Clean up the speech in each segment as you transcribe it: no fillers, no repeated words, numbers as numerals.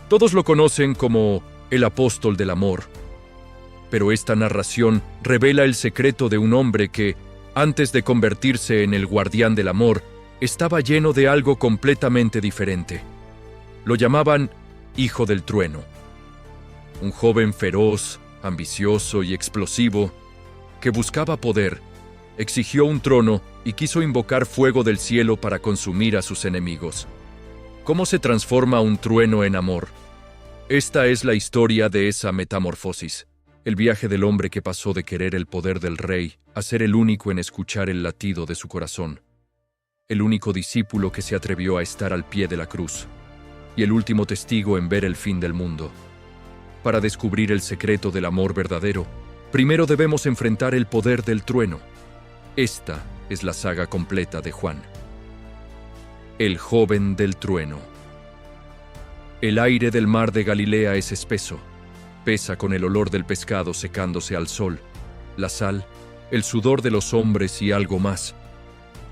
Todos lo conocen como el apóstol del amor, pero esta narración revela el secreto de un hombre que, antes de convertirse en el guardián del amor, estaba lleno de algo completamente diferente. Lo llamaban Hijo del Trueno. Un joven feroz, ambicioso y explosivo, que buscaba poder, exigió un trono y quiso invocar fuego del cielo para consumir a sus enemigos. ¿Cómo se transforma un trueno en amor? Esta es la historia de esa metamorfosis, el viaje del hombre que pasó de querer el poder del rey a ser el único en escuchar el latido de su corazón, el único discípulo que se atrevió a estar al pie de la cruz, y el último testigo en ver el fin del mundo. Para descubrir el secreto del amor verdadero, primero debemos enfrentar el poder del trueno. Esta es la saga completa de Juan. El joven del trueno. El aire del mar de Galilea es espeso, pesa con el olor del pescado secándose al sol, la sal, el sudor de los hombres y algo más.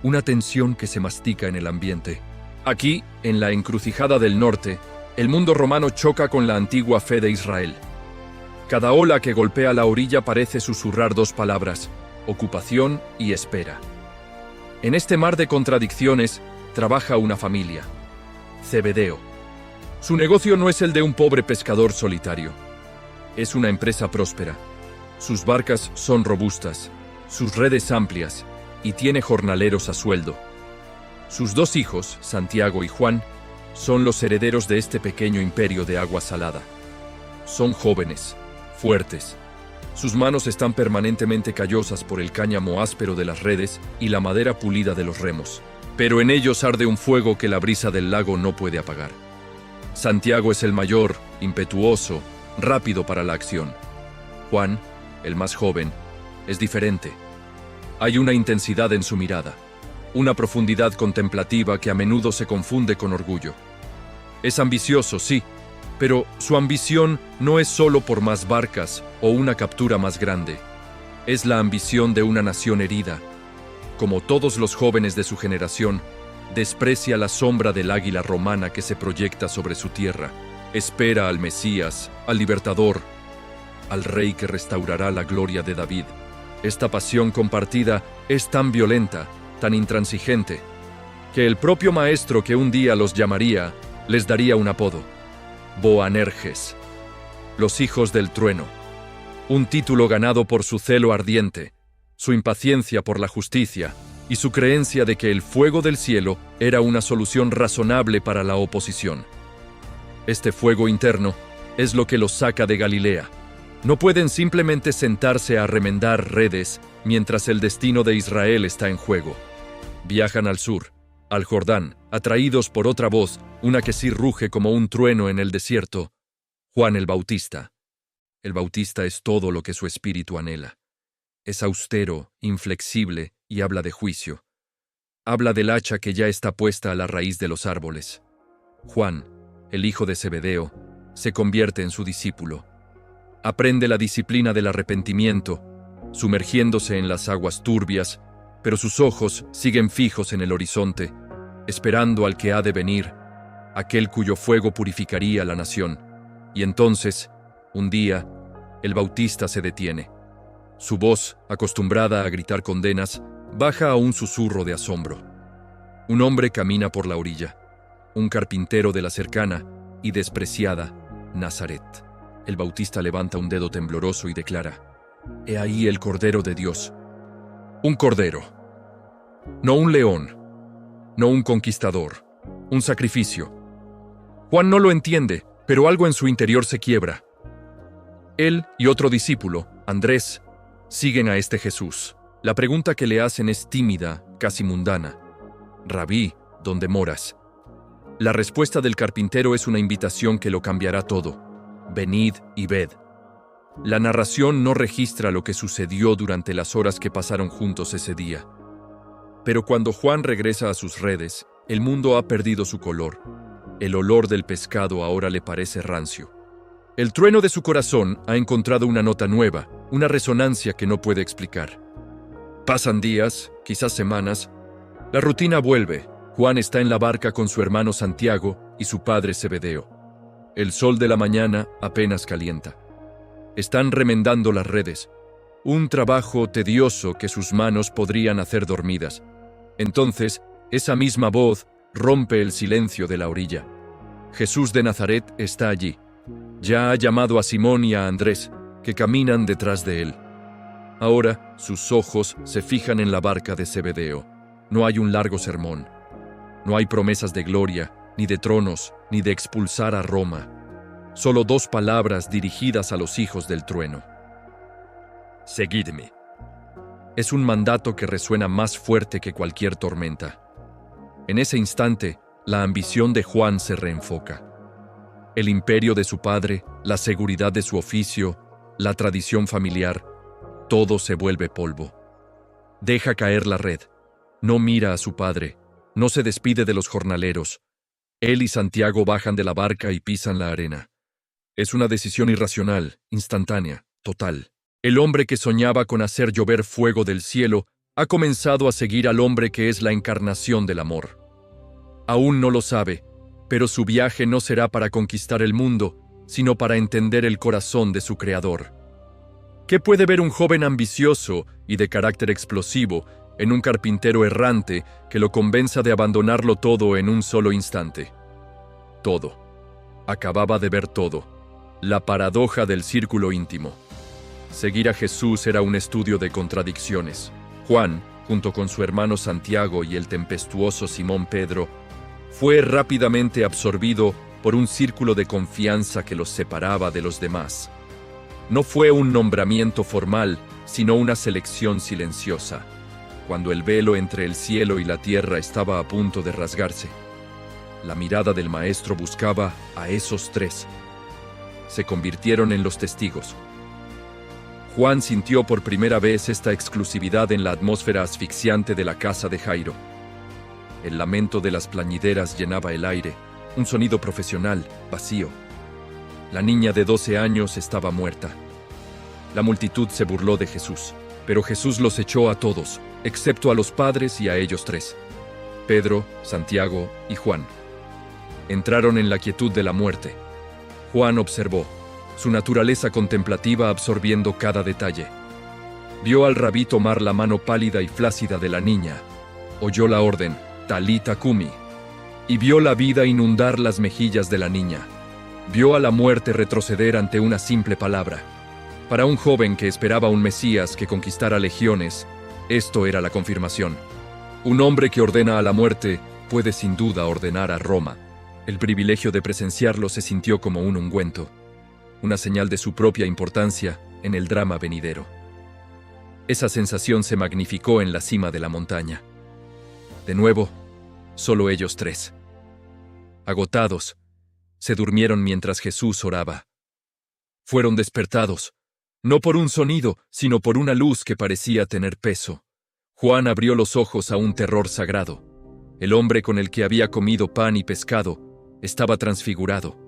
Una tensión que se mastica en el ambiente. Aquí, en la encrucijada del norte, el mundo romano choca con la antigua fe de Israel. Cada ola que golpea la orilla parece susurrar dos palabras: ocupación y espera. En este mar de contradicciones trabaja una familia, Zebedeo. Su negocio no es el de un pobre pescador solitario. Es una empresa próspera. Sus barcas son robustas, sus redes amplias, y tiene jornaleros a sueldo. Sus dos hijos, Santiago y Juan, son los herederos de este pequeño imperio de agua salada. Son jóvenes, fuertes. Sus manos están permanentemente callosas por el cáñamo áspero de las redes y la madera pulida de los remos. Pero en ellos arde un fuego que la brisa del lago no puede apagar. Santiago es el mayor, impetuoso, rápido para la acción. Juan, el más joven, es diferente. Hay una intensidad en su mirada, una profundidad contemplativa que a menudo se confunde con orgullo. Es ambicioso, sí, pero su ambición no es solo por más barcas o una captura más grande. Es la ambición de una nación herida. Como todos los jóvenes de su generación, desprecia la sombra del águila romana que se proyecta sobre su tierra. Espera al Mesías, al Libertador, al Rey que restaurará la gloria de David. Esta pasión compartida es tan violenta, tan intransigente, que el propio maestro que un día los llamaría, les daría un apodo: Boanerges, los hijos del trueno. Un título ganado por su celo ardiente, su impaciencia por la justicia y su creencia de que el fuego del cielo era una solución razonable para la oposición. Este fuego interno es lo que los saca de Galilea. No pueden simplemente sentarse a remendar redes mientras el destino de Israel está en juego. Viajan al sur, al Jordán, atraídos por otra voz, una que sí ruge como un trueno en el desierto: Juan el Bautista. El Bautista es todo lo que su espíritu anhela. Es austero, inflexible y habla de juicio. Habla del hacha que ya está puesta a la raíz de los árboles. Juan, el hijo de Zebedeo, se convierte en su discípulo. Aprende la disciplina del arrepentimiento, sumergiéndose en las aguas turbias, pero sus ojos siguen fijos en el horizonte, esperando al que ha de venir, aquel cuyo fuego purificaría la nación. Y entonces, un día, el Bautista se detiene. Su voz, acostumbrada a gritar condenas, baja a un susurro de asombro. Un hombre camina por la orilla, un carpintero de la cercana y despreciada Nazaret. El Bautista levanta un dedo tembloroso y declara: «He ahí el Cordero de Dios». Un cordero. No un león. No un conquistador. Un sacrificio. Juan no lo entiende, pero algo en su interior se quiebra. Él y otro discípulo, Andrés, siguen a este Jesús. La pregunta que le hacen es tímida, casi mundana: «Rabí, ¿dónde moras?». La respuesta del carpintero es una invitación que lo cambiará todo: «Venid y ved». La narración no registra lo que sucedió durante las horas que pasaron juntos ese día. Pero cuando Juan regresa a sus redes, el mundo ha perdido su color. El olor del pescado ahora le parece rancio. El trueno de su corazón ha encontrado una nota nueva, una resonancia que no puede explicar. Pasan días, quizás semanas. La rutina vuelve. Juan está en la barca con su hermano Santiago y su padre Zebedeo. El sol de la mañana apenas calienta. Están remendando las redes, un trabajo tedioso que sus manos podrían hacer dormidas. Entonces, esa misma voz rompe el silencio de la orilla. Jesús de Nazaret está allí. Ya ha llamado a Simón y a Andrés, que caminan detrás de él. Ahora sus ojos se fijan en la barca de Zebedeo. No hay un largo sermón. No hay promesas de gloria, ni de tronos, ni de expulsar a Roma. Solo 2 palabras dirigidas a los hijos del trueno. Seguidme. Es un mandato que resuena más fuerte que cualquier tormenta. En ese instante, la ambición de Juan se reenfoca. El imperio de su padre, la seguridad de su oficio, la tradición familiar, todo se vuelve polvo. Deja caer la red. No mira a su padre. No se despide de los jornaleros. Él y Santiago bajan de la barca y pisan la arena. Es una decisión irracional, instantánea, total. El hombre que soñaba con hacer llover fuego del cielo ha comenzado a seguir al hombre que es la encarnación del amor. Aún no lo sabe, pero su viaje no será para conquistar el mundo, sino para entender el corazón de su creador. ¿Qué puede ver un joven ambicioso y de carácter explosivo en un carpintero errante que lo convenza de abandonarlo todo en un solo instante? Todo. Acababa de ver todo. La paradoja del círculo íntimo. Seguir a Jesús era un estudio de contradicciones. Juan, junto con su hermano Santiago y el tempestuoso Simón Pedro, fue rápidamente absorbido por un círculo de confianza que los separaba de los demás. No fue un nombramiento formal, sino una selección silenciosa, cuando el velo entre el cielo y la tierra estaba a punto de rasgarse. La mirada del maestro buscaba a esos 3. Se convirtieron en los testigos. Juan sintió por primera vez esta exclusividad en la atmósfera asfixiante de la casa de Jairo. El lamento de las plañideras llenaba el aire, un sonido profesional, vacío. La niña de 12 años estaba muerta. La multitud se burló de Jesús, pero Jesús los echó a todos, excepto a los padres y a ellos 3. Pedro, Santiago y Juan. Entraron en la quietud de la muerte. Juan observó, su naturaleza contemplativa absorbiendo cada detalle. Vio al rabí tomar la mano pálida y flácida de la niña. Oyó la orden, Talita Cumi, y vio la vida inundar las mejillas de la niña. Vio a la muerte retroceder ante una simple palabra. Para un joven que esperaba un Mesías que conquistara legiones, esto era la confirmación. Un hombre que ordena a la muerte puede sin duda ordenar a Roma. El privilegio de presenciarlo se sintió como un ungüento, una señal de su propia importancia en el drama venidero. Esa sensación se magnificó en la cima de la montaña. De nuevo, solo ellos 3. Agotados, se durmieron mientras Jesús oraba. Fueron despertados, no por un sonido, sino por una luz que parecía tener peso. Juan abrió los ojos a un terror sagrado. El hombre con el que había comido pan y pescado estaba transfigurado.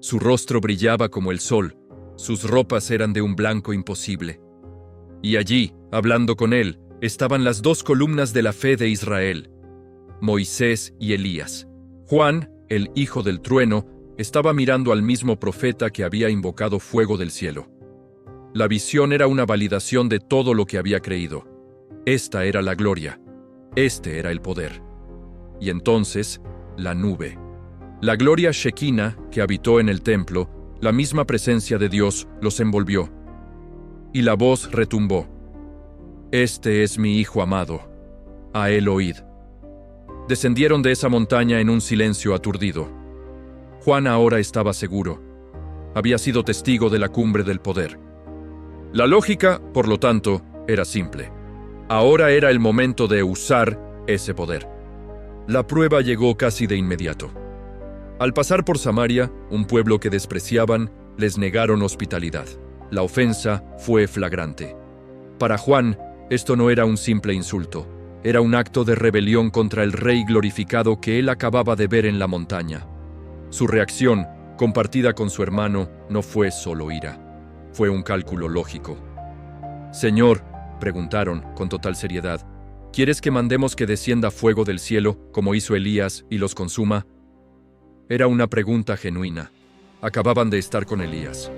Su rostro brillaba como el sol, sus ropas eran de un blanco imposible. Y allí, hablando con él, estaban las 2 columnas de la fe de Israel, Moisés y Elías. Juan, el hijo del trueno, estaba mirando al mismo profeta que había invocado fuego del cielo. La visión era una validación de todo lo que había creído. Esta era la gloria, este era el poder. Y entonces, la nube. La gloria Shekinah que habitó en el templo, la misma presencia de Dios, los envolvió. Y la voz retumbó. Este es mi Hijo amado, a él oíd. Descendieron de esa montaña en un silencio aturdido. Juan ahora estaba seguro. Había sido testigo de la cumbre del poder. La lógica, por lo tanto, era simple. Ahora era el momento de usar ese poder. La prueba llegó casi de inmediato. Al pasar por Samaria, un pueblo que despreciaban, les negaron hospitalidad. La ofensa fue flagrante. Para Juan, esto no era un simple insulto. Era un acto de rebelión contra el rey glorificado que él acababa de ver en la montaña. Su reacción, compartida con su hermano, no fue solo ira. Fue un cálculo lógico. «Señor», preguntaron con total seriedad, «¿quieres que mandemos que descienda fuego del cielo, como hizo Elías, y los consuma?» Era una pregunta genuina. Acababan de estar con Elías.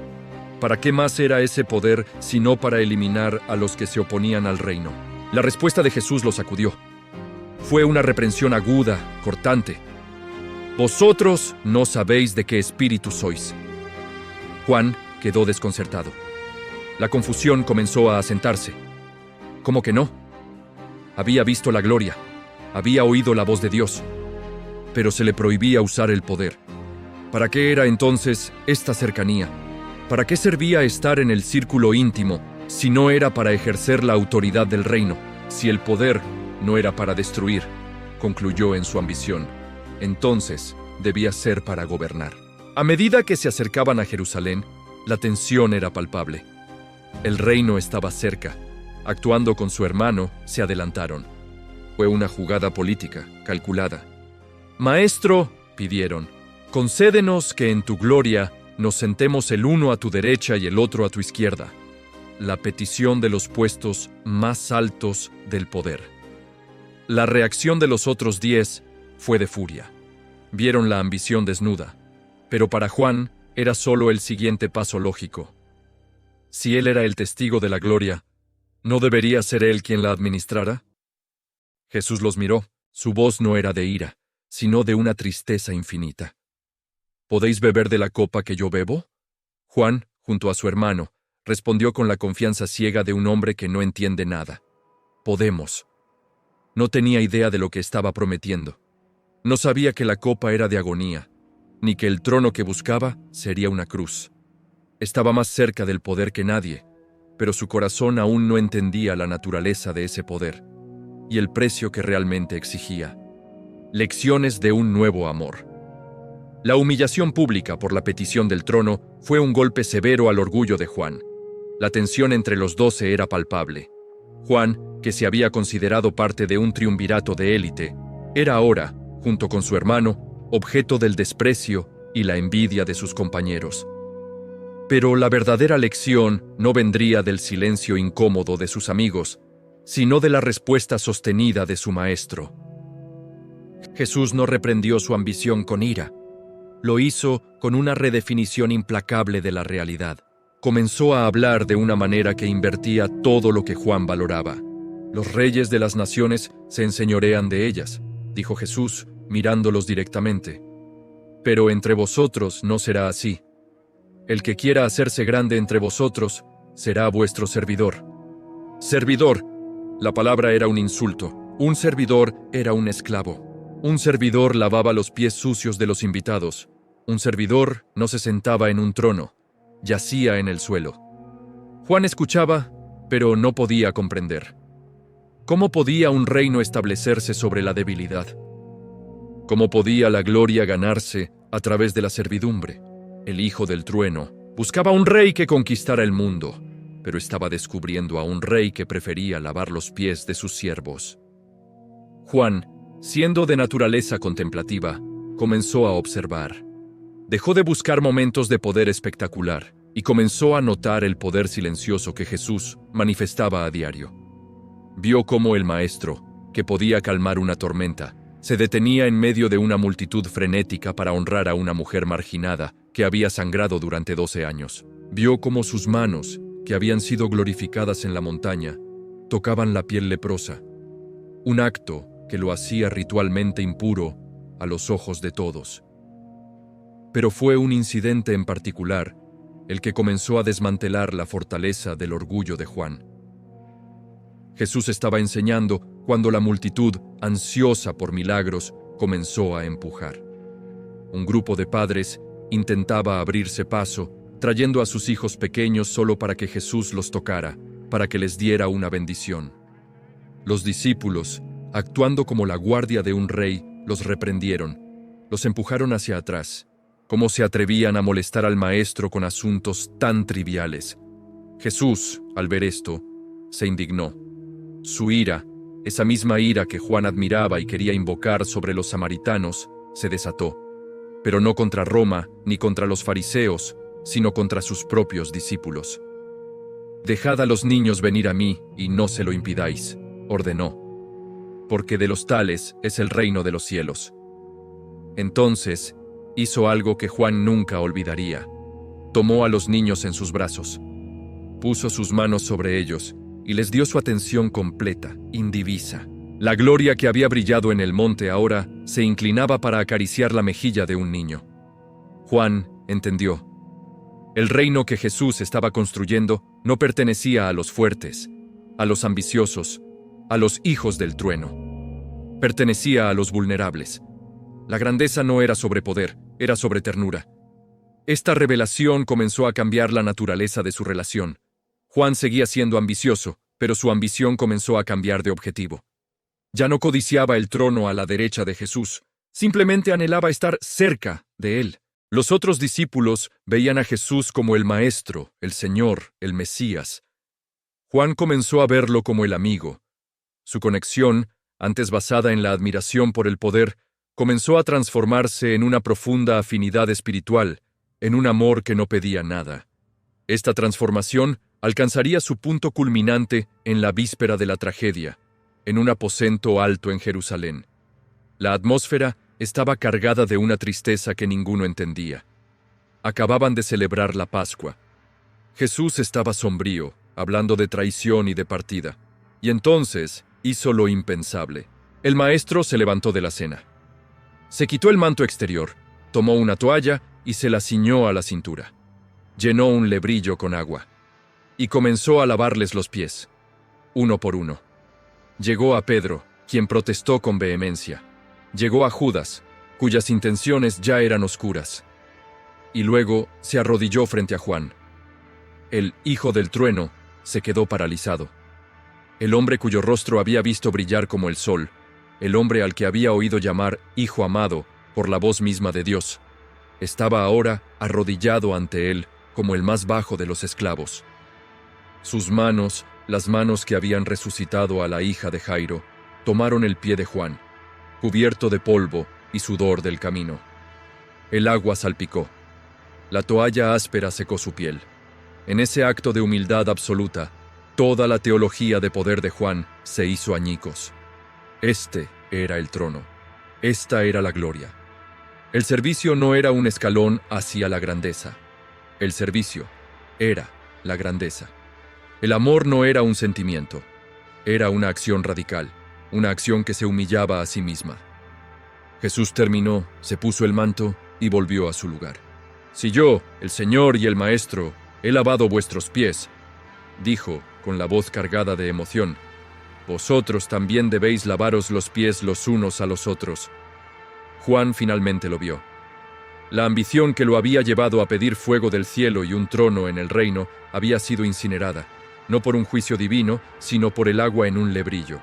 ¿Para qué más era ese poder sino para eliminar a los que se oponían al reino? La respuesta de Jesús los sacudió. Fue una reprensión aguda, cortante. Vosotros no sabéis de qué espíritu sois. Juan quedó desconcertado. La confusión comenzó a asentarse. ¿Cómo que no? Había visto la gloria, había oído la voz de Dios, pero se le prohibía usar el poder. ¿Para qué era entonces esta cercanía? ¿Para qué servía estar en el círculo íntimo si no era para ejercer la autoridad del reino? Si el poder no era para destruir, concluyó en su ambición, entonces debía ser para gobernar. A medida que se acercaban a Jerusalén, la tensión era palpable. El reino estaba cerca. Actuando con su hermano, se adelantaron. Fue una jugada política, calculada. «Maestro», pidieron, «concédenos que en tu gloria nos sentemos el uno a tu derecha y el otro a tu izquierda». La petición de los puestos más altos del poder. La reacción de los otros 10 fue de furia. Vieron la ambición desnuda, pero para Juan era solo el siguiente paso lógico. Si él era el testigo de la gloria, ¿no debería ser él quien la administrara? Jesús los miró. Su voz no era de ira, sino de una tristeza infinita. ¿Podéis beber de la copa que yo bebo? Juan, junto a su hermano, respondió con la confianza ciega de un hombre que no entiende nada. Podemos. No tenía idea de lo que estaba prometiendo. No sabía que la copa era de agonía, ni que el trono que buscaba sería una cruz. Estaba más cerca del poder que nadie, pero su corazón aún no entendía la naturaleza de ese poder y el precio que realmente exigía. Lecciones de un nuevo amor. La humillación pública por la petición del trono fue un golpe severo al orgullo de Juan. La tensión entre los 12 era palpable. Juan, que se había considerado parte de un triunvirato de élite, era ahora, junto con su hermano, objeto del desprecio y la envidia de sus compañeros. Pero la verdadera lección no vendría del silencio incómodo de sus amigos, sino de la respuesta sostenida de su maestro. Jesús no reprendió su ambición con ira. Lo hizo con una redefinición implacable de la realidad. Comenzó a hablar de una manera que invertía todo lo que Juan valoraba. Los reyes de las naciones se enseñorean de ellas, dijo Jesús, mirándolos directamente. Pero entre vosotros no será así. El que quiera hacerse grande entre vosotros será vuestro servidor. Servidor. La palabra era un insulto. Un servidor era un esclavo. Un servidor lavaba los pies sucios de los invitados. Un servidor no se sentaba en un trono, yacía en el suelo. Juan escuchaba, pero no podía comprender. ¿Cómo podía un reino establecerse sobre la debilidad? ¿Cómo podía la gloria ganarse a través de la servidumbre? El hijo del trueno buscaba un rey que conquistara el mundo, pero estaba descubriendo a un rey que prefería lavar los pies de sus siervos. Juan, siendo de naturaleza contemplativa, comenzó a observar. Dejó de buscar momentos de poder espectacular y comenzó a notar el poder silencioso que Jesús manifestaba a diario. Vio cómo el maestro, que podía calmar una tormenta, se detenía en medio de una multitud frenética para honrar a una mujer marginada que había sangrado durante 12 años. Vio cómo sus manos, que habían sido glorificadas en la montaña, tocaban la piel leprosa, un acto que lo hacía ritualmente impuro a los ojos de todos. Pero fue un incidente en particular el que comenzó a desmantelar la fortaleza del orgullo de Juan. Jesús estaba enseñando cuando la multitud, ansiosa por milagros, comenzó a empujar. Un grupo de padres intentaba abrirse paso, trayendo a sus hijos pequeños solo para que Jesús los tocara, para que les diera una bendición. Los discípulos, actuando como la guardia de un rey, los reprendieron, los empujaron hacia atrás. ¿Cómo se atrevían a molestar al maestro con asuntos tan triviales? Jesús, al ver esto, se indignó. Su ira, esa misma ira que Juan admiraba y quería invocar sobre los samaritanos, se desató. Pero no contra Roma ni contra los fariseos, sino contra sus propios discípulos. «Dejad a los niños venir a mí y no se lo impidáis», ordenó, «porque de los tales es el reino de los cielos». Entonces, hizo algo que Juan nunca olvidaría. Tomó a los niños en sus brazos, puso sus manos sobre ellos y les dio su atención completa, indivisa. La gloria que había brillado en el monte ahora se inclinaba para acariciar la mejilla de un niño. Juan entendió. El reino que Jesús estaba construyendo no pertenecía a los fuertes, a los ambiciosos, a los hijos del trueno. Pertenecía a los vulnerables. La grandeza no era sobre poder, era sobre ternura. Esta revelación comenzó a cambiar la naturaleza de su relación. Juan seguía siendo ambicioso, pero su ambición comenzó a cambiar de objetivo. Ya no codiciaba el trono a la derecha de Jesús, simplemente anhelaba estar cerca de él. Los otros discípulos veían a Jesús como el Maestro, el Señor, el Mesías. Juan comenzó a verlo como el amigo. Su conexión, antes basada en la admiración por el poder, comenzó a transformarse en una profunda afinidad espiritual, en un amor que no pedía nada. Esta transformación alcanzaría su punto culminante en la víspera de la tragedia, en un aposento alto en Jerusalén. La atmósfera estaba cargada de una tristeza que ninguno entendía. Acababan de celebrar la Pascua. Jesús estaba sombrío, hablando de traición y de partida. Y entonces hizo lo impensable. El maestro se levantó de la cena. Se quitó el manto exterior, tomó una toalla y se la ciñó a la cintura. Llenó un lebrillo con agua y comenzó a lavarles los pies, uno por uno. Llegó a Pedro, quien protestó con vehemencia. Llegó a Judas, cuyas intenciones ya eran oscuras. Y luego se arrodilló frente a Juan. El hijo del trueno se quedó paralizado. El hombre cuyo rostro había visto brillar como el sol, el hombre al que había oído llamar Hijo amado por la voz misma de Dios, estaba ahora arrodillado ante él como el más bajo de los esclavos. Sus manos, las manos que habían resucitado a la hija de Jairo, tomaron el pie de Juan, cubierto de polvo y sudor del camino. El agua salpicó. La toalla áspera secó su piel. En ese acto de humildad absoluta, toda la teología de poder de Juan se hizo añicos. Este era el trono. Esta era la gloria. El servicio no era un escalón hacia la grandeza. El servicio era la grandeza. El amor no era un sentimiento. Era una acción radical, una acción que se humillaba a sí misma. Jesús terminó, se puso el manto y volvió a su lugar. «Si yo, el Señor y el Maestro, he lavado vuestros pies», dijo con la voz cargada de emoción, «vosotros también debéis lavaros los pies los unos a los otros». Juan finalmente lo vio. La ambición que lo había llevado a pedir fuego del cielo y un trono en el reino había sido incinerada, no por un juicio divino, sino por el agua en un lebrillo.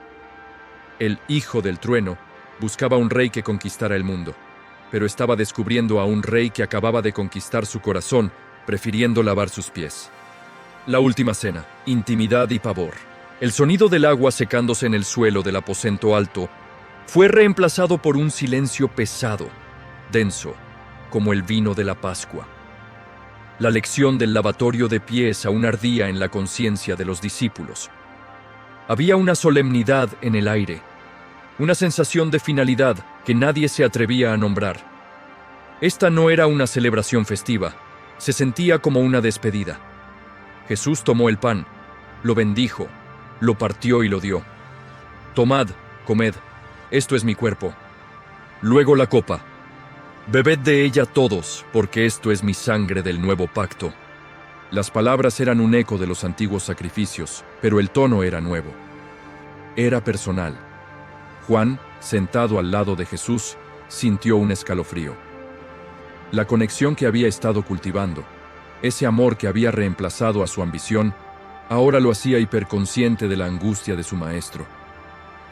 El hijo del trueno buscaba un rey que conquistara el mundo, pero estaba descubriendo a un rey que acababa de conquistar su corazón, prefiriendo lavar sus pies. La última cena, intimidad y pavor. El sonido del agua secándose en el suelo del aposento alto fue reemplazado por un silencio pesado, denso, como el vino de la Pascua. La lección del lavatorio de pies aún ardía en la conciencia de los discípulos. Había una solemnidad en el aire, una sensación de finalidad que nadie se atrevía a nombrar. Esta no era una celebración festiva, se sentía como una despedida. Jesús tomó el pan, lo bendijo, lo partió y lo dio. «Tomad, comed, esto es mi cuerpo». Luego la copa. «Bebed de ella todos, porque esto es mi sangre del nuevo pacto». Las palabras eran un eco de los antiguos sacrificios, pero el tono era nuevo. Era personal. Juan, sentado al lado de Jesús, sintió un escalofrío. La conexión que había estado cultivando, ese amor que había reemplazado a su ambición, ahora lo hacía hiperconsciente de la angustia de su maestro.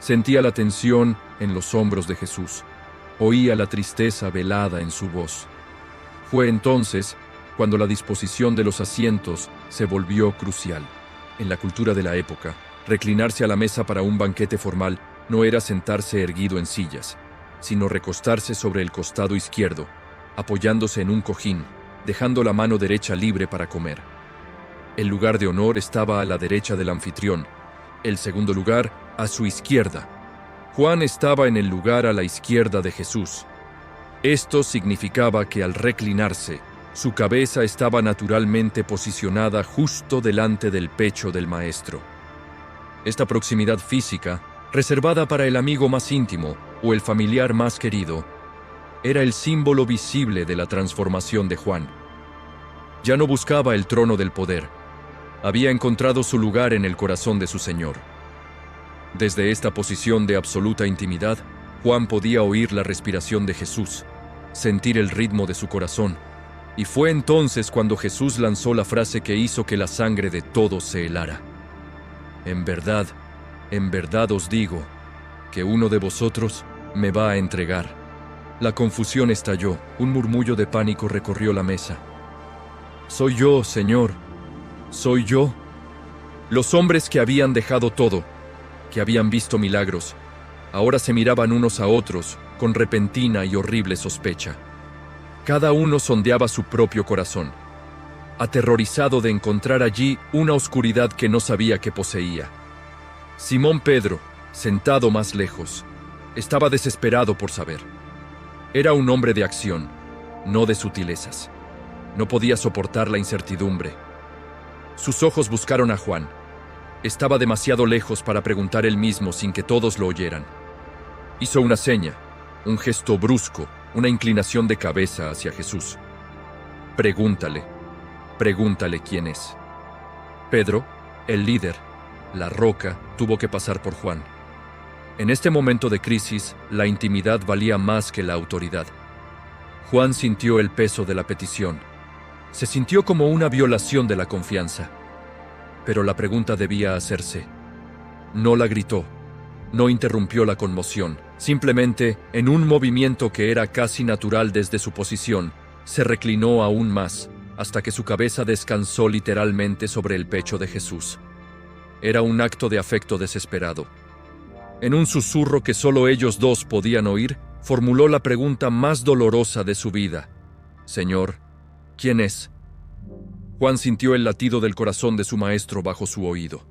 Sentía la tensión en los hombros de Jesús. Oía la tristeza velada en su voz. Fue entonces cuando la disposición de los asientos se volvió crucial. En la cultura de la época, reclinarse a la mesa para un banquete formal no era sentarse erguido en sillas, sino recostarse sobre el costado izquierdo, apoyándose en un cojín, dejando la mano derecha libre para comer. El lugar de honor estaba a la derecha del anfitrión, el segundo lugar a su izquierda. Juan estaba en el lugar a la izquierda de Jesús. Esto significaba que al reclinarse, su cabeza estaba naturalmente posicionada justo delante del pecho del maestro. Esta proximidad física, reservada para el amigo más íntimo o el familiar más querido, era el símbolo visible de la transformación de Juan. Ya no buscaba el trono del poder. Había encontrado su lugar en el corazón de su Señor. Desde esta posición de absoluta intimidad, Juan podía oír la respiración de Jesús, sentir el ritmo de su corazón, y fue entonces cuando Jesús lanzó la frase que hizo que la sangre de todos se helara. En verdad os digo, que uno de vosotros me va a entregar. La confusión estalló, un murmullo de pánico recorrió la mesa. «Soy yo, Señor, soy yo». Los hombres que habían dejado todo, que habían visto milagros, ahora se miraban unos a otros con repentina y horrible sospecha. Cada uno sondeaba su propio corazón, aterrorizado de encontrar allí una oscuridad que no sabía que poseía. Simón Pedro, sentado más lejos, estaba desesperado por saber. Era un hombre de acción, no de sutilezas. No podía soportar la incertidumbre. Sus ojos buscaron a Juan. Estaba demasiado lejos para preguntar él mismo sin que todos lo oyeran. Hizo una seña, un gesto brusco, una inclinación de cabeza hacia Jesús. Pregúntale quién es. Pedro, el líder, la roca, tuvo que pasar por Juan. En este momento de crisis, la intimidad valía más que la autoridad. Juan sintió el peso de la petición. Se sintió como una violación de la confianza. Pero la pregunta debía hacerse. No la gritó, no interrumpió la conmoción. Simplemente, en un movimiento que era casi natural desde su posición, se reclinó aún más, hasta que su cabeza descansó literalmente sobre el pecho de Jesús. Era un acto de afecto desesperado. En un susurro que solo ellos dos podían oír, formuló la pregunta más dolorosa de su vida. «Señor, ¿quién es?» Juan sintió el latido del corazón de su maestro bajo su oído.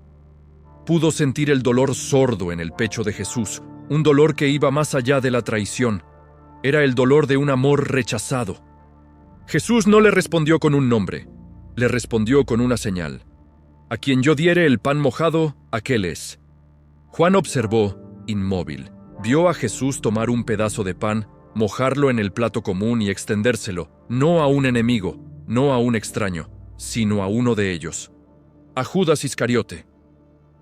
Pudo sentir el dolor sordo en el pecho de Jesús, un dolor que iba más allá de la traición. Era el dolor de un amor rechazado. Jesús no le respondió con un nombre, le respondió con una señal. «A quien yo diere el pan mojado, aquel es». Juan observó, inmóvil. Vio a Jesús tomar un pedazo de pan, mojarlo en el plato común y extendérselo, no a un enemigo, no a un extraño, sino a uno de ellos, a Judas Iscariote.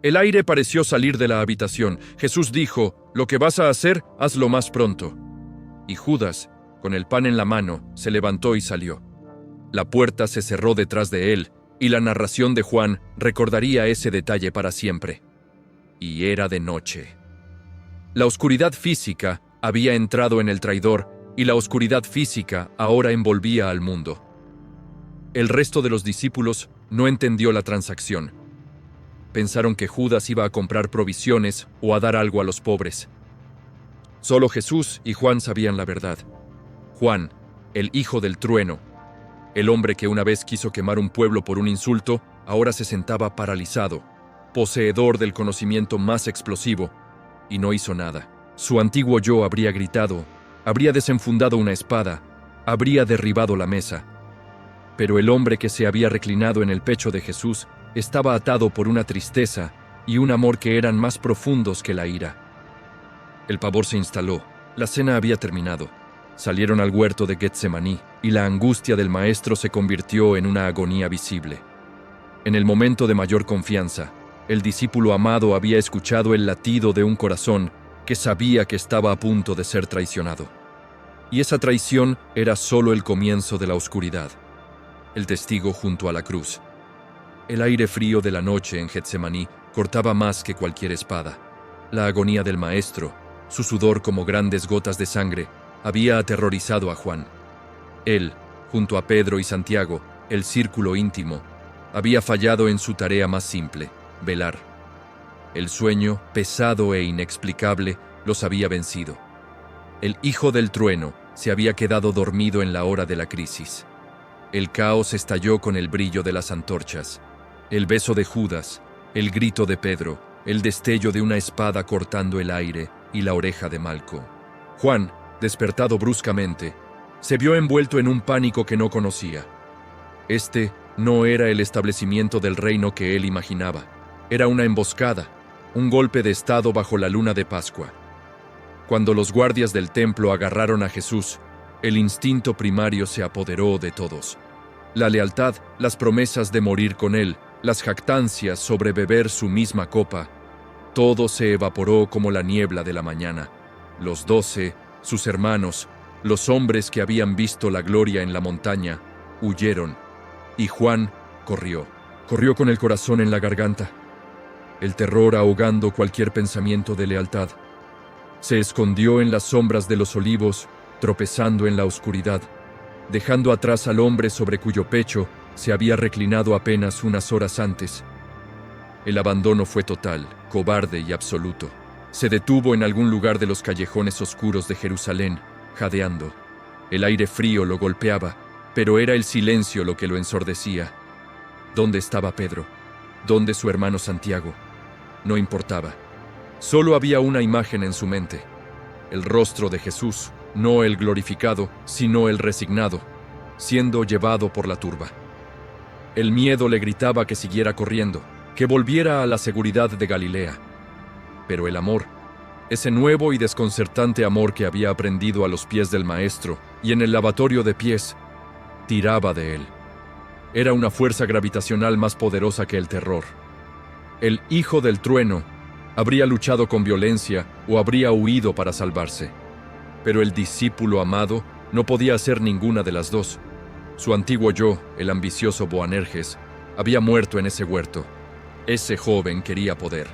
El aire pareció salir de la habitación. Jesús dijo: «Lo que vas a hacer, hazlo más pronto». Y Judas, con el pan en la mano, se levantó y salió. La puerta se cerró detrás de él, y la narración de Juan recordaría ese detalle para siempre. Y era de noche. La oscuridad física había entrado en el traidor, y la oscuridad física ahora envolvía al mundo. El resto de los discípulos no entendió la transacción. Pensaron que Judas iba a comprar provisiones o a dar algo a los pobres. Solo Jesús y Juan sabían la verdad. Juan, el hijo del trueno, el hombre que una vez quiso quemar un pueblo por un insulto, ahora se sentaba paralizado, poseedor del conocimiento más explosivo, y no hizo nada. Su antiguo yo habría gritado, habría desenfundado una espada, habría derribado la mesa. Pero el hombre que se había reclinado en el pecho de Jesús estaba atado por una tristeza y un amor que eran más profundos que la ira. El pavor se instaló. La cena había terminado. Salieron al huerto de Getsemaní, y la angustia del maestro se convirtió en una agonía visible. En el momento de mayor confianza, el discípulo amado había escuchado el latido de un corazón que sabía que estaba a punto de ser traicionado. Y esa traición era solo el comienzo de la oscuridad. El testigo junto a la cruz. El aire frío de la noche en Getsemaní cortaba más que cualquier espada. La agonía del maestro, su sudor como grandes gotas de sangre, había aterrorizado a Juan. Él, junto a Pedro y Santiago, el círculo íntimo, había fallado en su tarea más simple: velar. El sueño, pesado e inexplicable, los había vencido. El hijo del trueno se había quedado dormido en la hora de la crisis. El caos estalló con el brillo de las antorchas. El beso de Judas, el grito de Pedro, el destello de una espada cortando el aire y la oreja de Malco. Juan, despertado bruscamente, Se vio envuelto en un pánico que no conocía. Este no era el establecimiento del reino que él imaginaba. Era una emboscada, un golpe de estado bajo la luna de Pascua. Cuando los guardias del templo agarraron a Jesús, el instinto primario se apoderó de todos. La lealtad, las promesas de morir con él, las jactancias sobre beber su misma copa, todo se evaporó como la niebla de la mañana. Los 12, sus hermanos, los hombres que habían visto la gloria en la montaña, huyeron, y Juan corrió con el corazón en la garganta, el terror ahogando cualquier pensamiento de lealtad. Se escondió en las sombras de los olivos, tropezando en la oscuridad, dejando atrás al hombre sobre cuyo pecho se había reclinado apenas unas horas antes. El abandono fue total, cobarde y absoluto. Se detuvo en algún lugar de los callejones oscuros de Jerusalén, jadeando. El aire frío lo golpeaba, pero era el silencio lo que lo ensordecía. ¿Dónde estaba Pedro? ¿Dónde su hermano Santiago? No importaba. Solo había una imagen en su mente: el rostro de Jesús, no el glorificado, sino el resignado, siendo llevado por la turba. El miedo le gritaba que siguiera corriendo, que volviera a la seguridad de Galilea. Pero el amor, ese nuevo y desconcertante amor que había aprendido a los pies del Maestro y en el lavatorio de pies, tiraba de él. Era una fuerza gravitacional más poderosa que el terror. El hijo del trueno habría luchado con violencia o habría huido para salvarse. Pero el discípulo amado no podía hacer ninguna de las dos. Su antiguo yo, el ambicioso Boanerges, había muerto en ese huerto. Ese joven quería poder.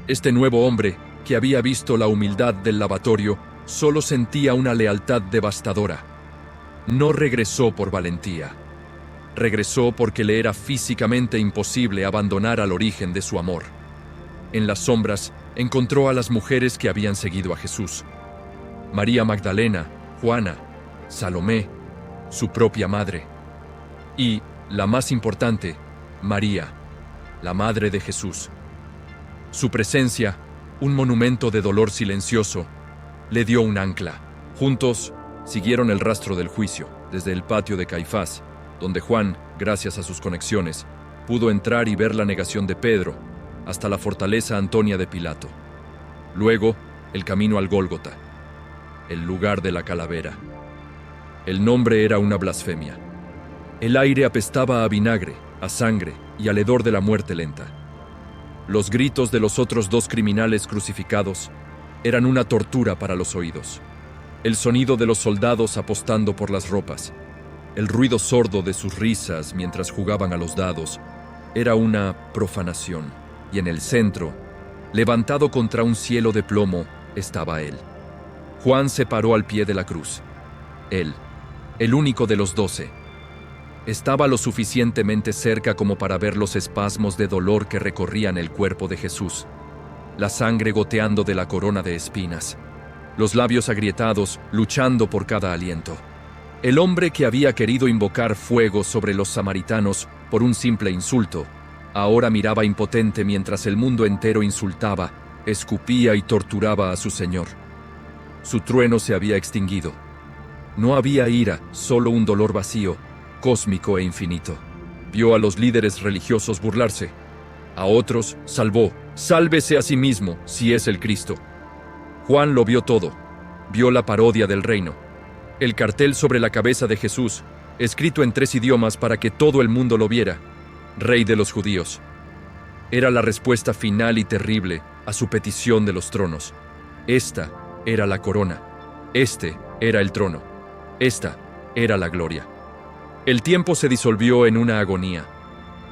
Este nuevo hombre, que había visto la humildad del lavatorio, solo sentía una lealtad devastadora. No regresó por valentía. Regresó porque le era físicamente imposible abandonar al origen de su amor. En las sombras encontró a las mujeres que habían seguido a Jesús: María Magdalena, Juana, Salomé, su propia madre. Y, la más importante, María, la madre de Jesús. Su presencia, un monumento de dolor silencioso, le dio un ancla. Juntos siguieron el rastro del juicio, desde el patio de Caifás, donde Juan, gracias a sus conexiones, pudo entrar y ver la negación de Pedro, hasta la fortaleza Antonia de Pilato. Luego, el camino al Gólgota, el lugar de la calavera. El nombre era una blasfemia. El aire apestaba a vinagre, a sangre y al hedor de la muerte lenta. Los gritos de los otros dos criminales crucificados eran una tortura para los oídos. El sonido de los soldados apostando por las ropas, el ruido sordo de sus risas mientras jugaban a los dados, era una profanación. Y en el centro, levantado contra un cielo de plomo, estaba él. Juan se paró al pie de la cruz. Él, el único de los 12, estaba lo suficientemente cerca como para ver los espasmos de dolor que recorrían el cuerpo de Jesús, la sangre goteando de la corona de espinas, los labios agrietados luchando por cada aliento. El hombre que había querido invocar fuego sobre los samaritanos por un simple insulto, ahora miraba impotente mientras el mundo entero insultaba, escupía y torturaba a su Señor. Su trueno se había extinguido. No había ira, solo un dolor vacío, cósmico e infinito. Vio a los líderes religiosos burlarse. A otros salvó. Sálvese a sí mismo, si es el Cristo. Juan lo vio todo. Vio la parodia del reino. El cartel sobre la cabeza de Jesús, escrito en 3 idiomas para que todo el mundo lo viera: Rey de los judíos. Era la respuesta final y terrible a su petición de los tronos. Esta era la corona. Este era el trono. Esta era la gloria. El tiempo se disolvió en una agonía.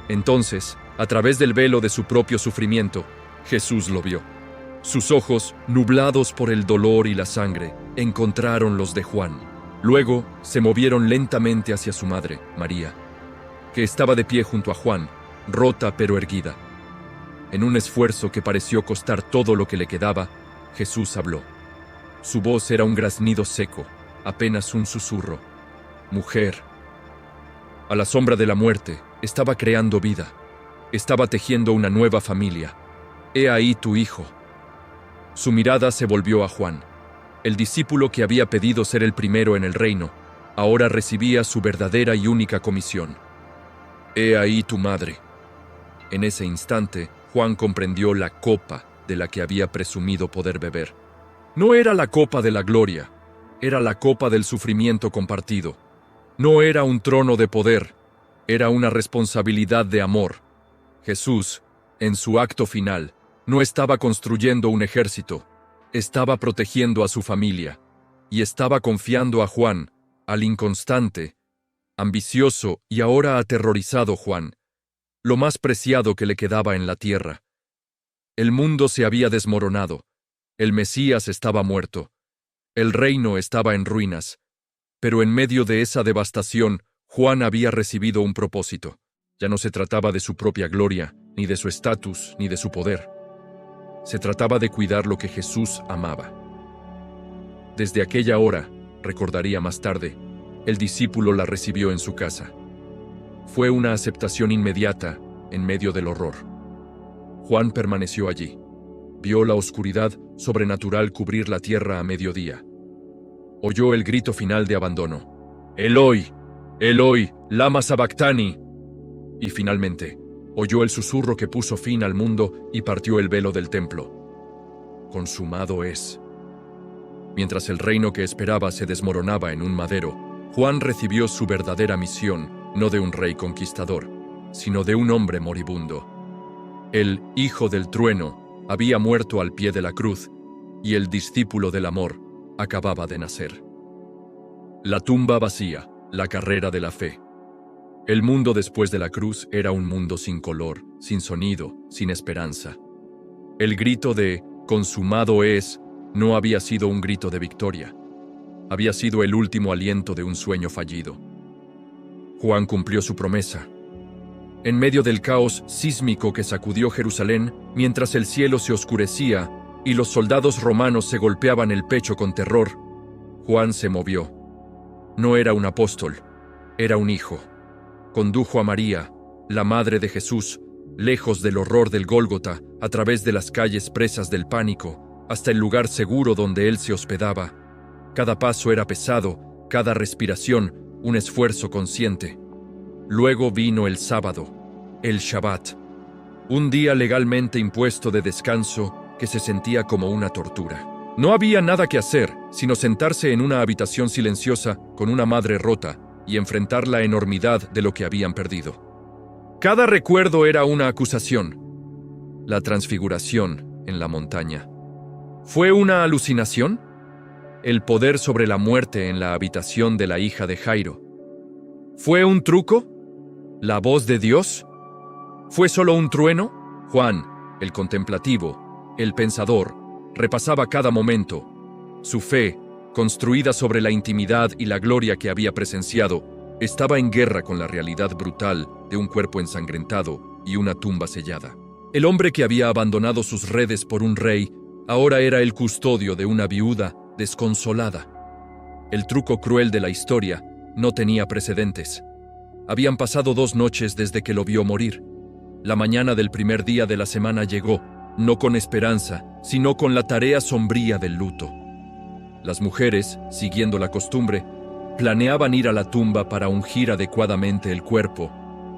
Entonces, a través del velo de su propio sufrimiento, Jesús lo vio. Sus ojos, nublados por el dolor y la sangre, encontraron los de Juan. Luego, se movieron lentamente hacia su madre, María, que estaba de pie junto a Juan, rota pero erguida. En un esfuerzo que pareció costar todo lo que le quedaba, Jesús habló. Su voz era un graznido seco, apenas un susurro. Mujer. A la sombra de la muerte, estaba creando vida. Estaba tejiendo una nueva familia. He ahí tu hijo. Su mirada se volvió a Juan, el discípulo que había pedido ser el primero en el reino, Ahora recibía su verdadera y única comisión. «He ahí tu madre». En ese instante, Juan comprendió la copa de la que había presumido poder beber. No era la copa de la gloria, era la copa del sufrimiento compartido. No era un trono de poder, era una responsabilidad de amor. Jesús, en su acto final, no estaba construyendo un ejército, estaba protegiendo a su familia, y estaba confiando a Juan, al inconstante, ambicioso y ahora aterrorizado Juan, lo más preciado que le quedaba en la tierra. El mundo se había desmoronado, el Mesías estaba muerto, el reino estaba en ruinas, pero en medio de esa devastación, Juan había recibido un propósito. Ya no se trataba de su propia gloria, ni de su estatus, ni de su poder. Se trataba de cuidar lo que Jesús amaba. Desde aquella hora, recordaría más tarde, el discípulo la recibió en su casa. Fue una aceptación inmediata en medio del horror. Juan permaneció allí. Vio la oscuridad sobrenatural cubrir la tierra a mediodía. Oyó el grito final de abandono. «Eloi, Eloi, lama sabactani». Y finalmente, oyó el susurro que puso fin al mundo y partió el velo del templo. «Consumado es». Mientras el reino que esperaba se desmoronaba en un madero, Juan recibió su verdadera misión, no de un rey conquistador, sino de un hombre moribundo. El Hijo del Trueno había muerto al pie de la cruz, y el discípulo del amor acababa de nacer. La tumba vacía, la carrera de la fe. El mundo después de la cruz era un mundo sin color, sin sonido, sin esperanza. El grito de «consumado es» no había sido un grito de victoria. Había sido el último aliento de un sueño fallido. Juan cumplió su promesa. En medio del caos sísmico que sacudió Jerusalén, mientras el cielo se oscurecía y los soldados romanos se golpeaban el pecho con terror, Juan se movió. No era un apóstol, era un hijo. Condujo a María, la madre de Jesús, lejos del horror del Gólgota, a través de las calles presas del pánico, hasta el lugar seguro donde él se hospedaba. Cada paso era pesado, cada respiración un esfuerzo consciente. Luego vino el sábado, el Shabbat, un día legalmente impuesto de descanso que se sentía como una tortura. No había nada que hacer, sino sentarse en una habitación silenciosa con una madre rota y enfrentar la enormidad de lo que habían perdido. Cada recuerdo era una acusación. La transfiguración en la montaña. ¿Fue una alucinación? El poder sobre la muerte en la habitación de la hija de Jairo. ¿Fue un truco? ¿La voz de Dios? ¿Fue solo un trueno? Juan, el contemplativo, el pensador, repasaba cada momento. Su fe, construida sobre la intimidad y la gloria que había presenciado, estaba en guerra con la realidad brutal de un cuerpo ensangrentado y una tumba sellada. El hombre que había abandonado sus redes por un rey, ahora era el custodio de una viuda desconsolada. El truco cruel de la historia no tenía precedentes. Habían pasado 2 noches desde que lo vio morir. La mañana del primer día de la semana llegó, no con esperanza, sino con la tarea sombría del luto. Las mujeres, siguiendo la costumbre, planeaban ir a la tumba para ungir adecuadamente el cuerpo,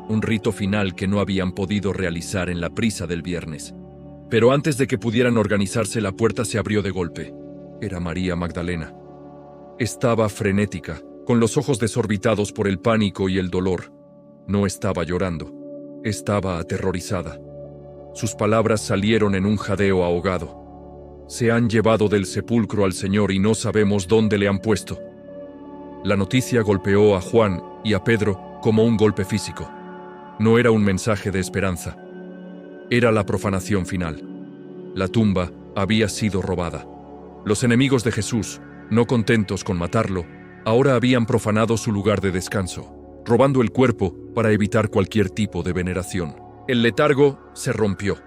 un rito final que no habían podido realizar en la prisa del viernes. Pero antes de que pudieran organizarse, la puerta se abrió de golpe. Era María Magdalena. Estaba frenética, con los ojos desorbitados por el pánico y el dolor. No estaba llorando, estaba aterrorizada. Sus palabras salieron en un jadeo ahogado. «Se han llevado del sepulcro al Señor y no sabemos dónde le han puesto». La noticia golpeó a Juan y a Pedro como un golpe físico. No era un mensaje de esperanza. Era la profanación final. La tumba había sido robada. Los enemigos de Jesús, no contentos con matarlo, ahora habían profanado su lugar de descanso, robando el cuerpo para evitar cualquier tipo de veneración. El letargo se rompió.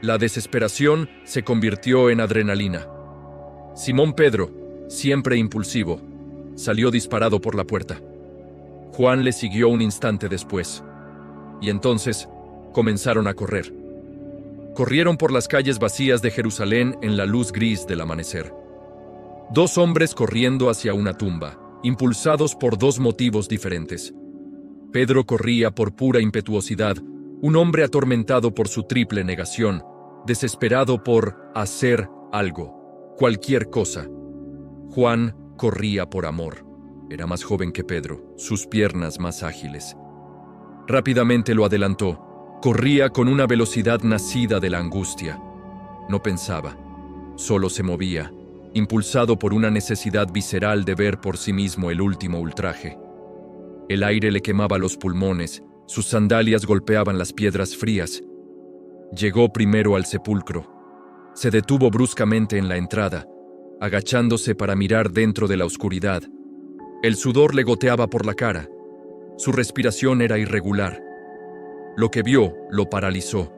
La desesperación se convirtió en adrenalina. Simón Pedro, siempre impulsivo, salió disparado por la puerta. Juan le siguió un instante después. Y entonces comenzaron a correr. Corrieron por las calles vacías de Jerusalén en la luz gris del amanecer. 2 hombres corriendo hacia una tumba, impulsados por dos motivos diferentes. Pedro corría por pura impetuosidad, un hombre atormentado por su triple negación, desesperado por hacer algo, cualquier cosa. Juan corría por amor. Era más joven que Pedro, sus piernas más ágiles. Rápidamente lo adelantó. Corría con una velocidad nacida de la angustia. No pensaba, solo se movía, impulsado por una necesidad visceral de ver por sí mismo el último ultraje. El aire le quemaba los pulmones, sus sandalias golpeaban las piedras frías. Llegó primero al sepulcro. Se detuvo bruscamente en la entrada, agachándose para mirar dentro de la oscuridad. El sudor le goteaba por la cara. Su respiración era irregular. Lo que vio lo paralizó.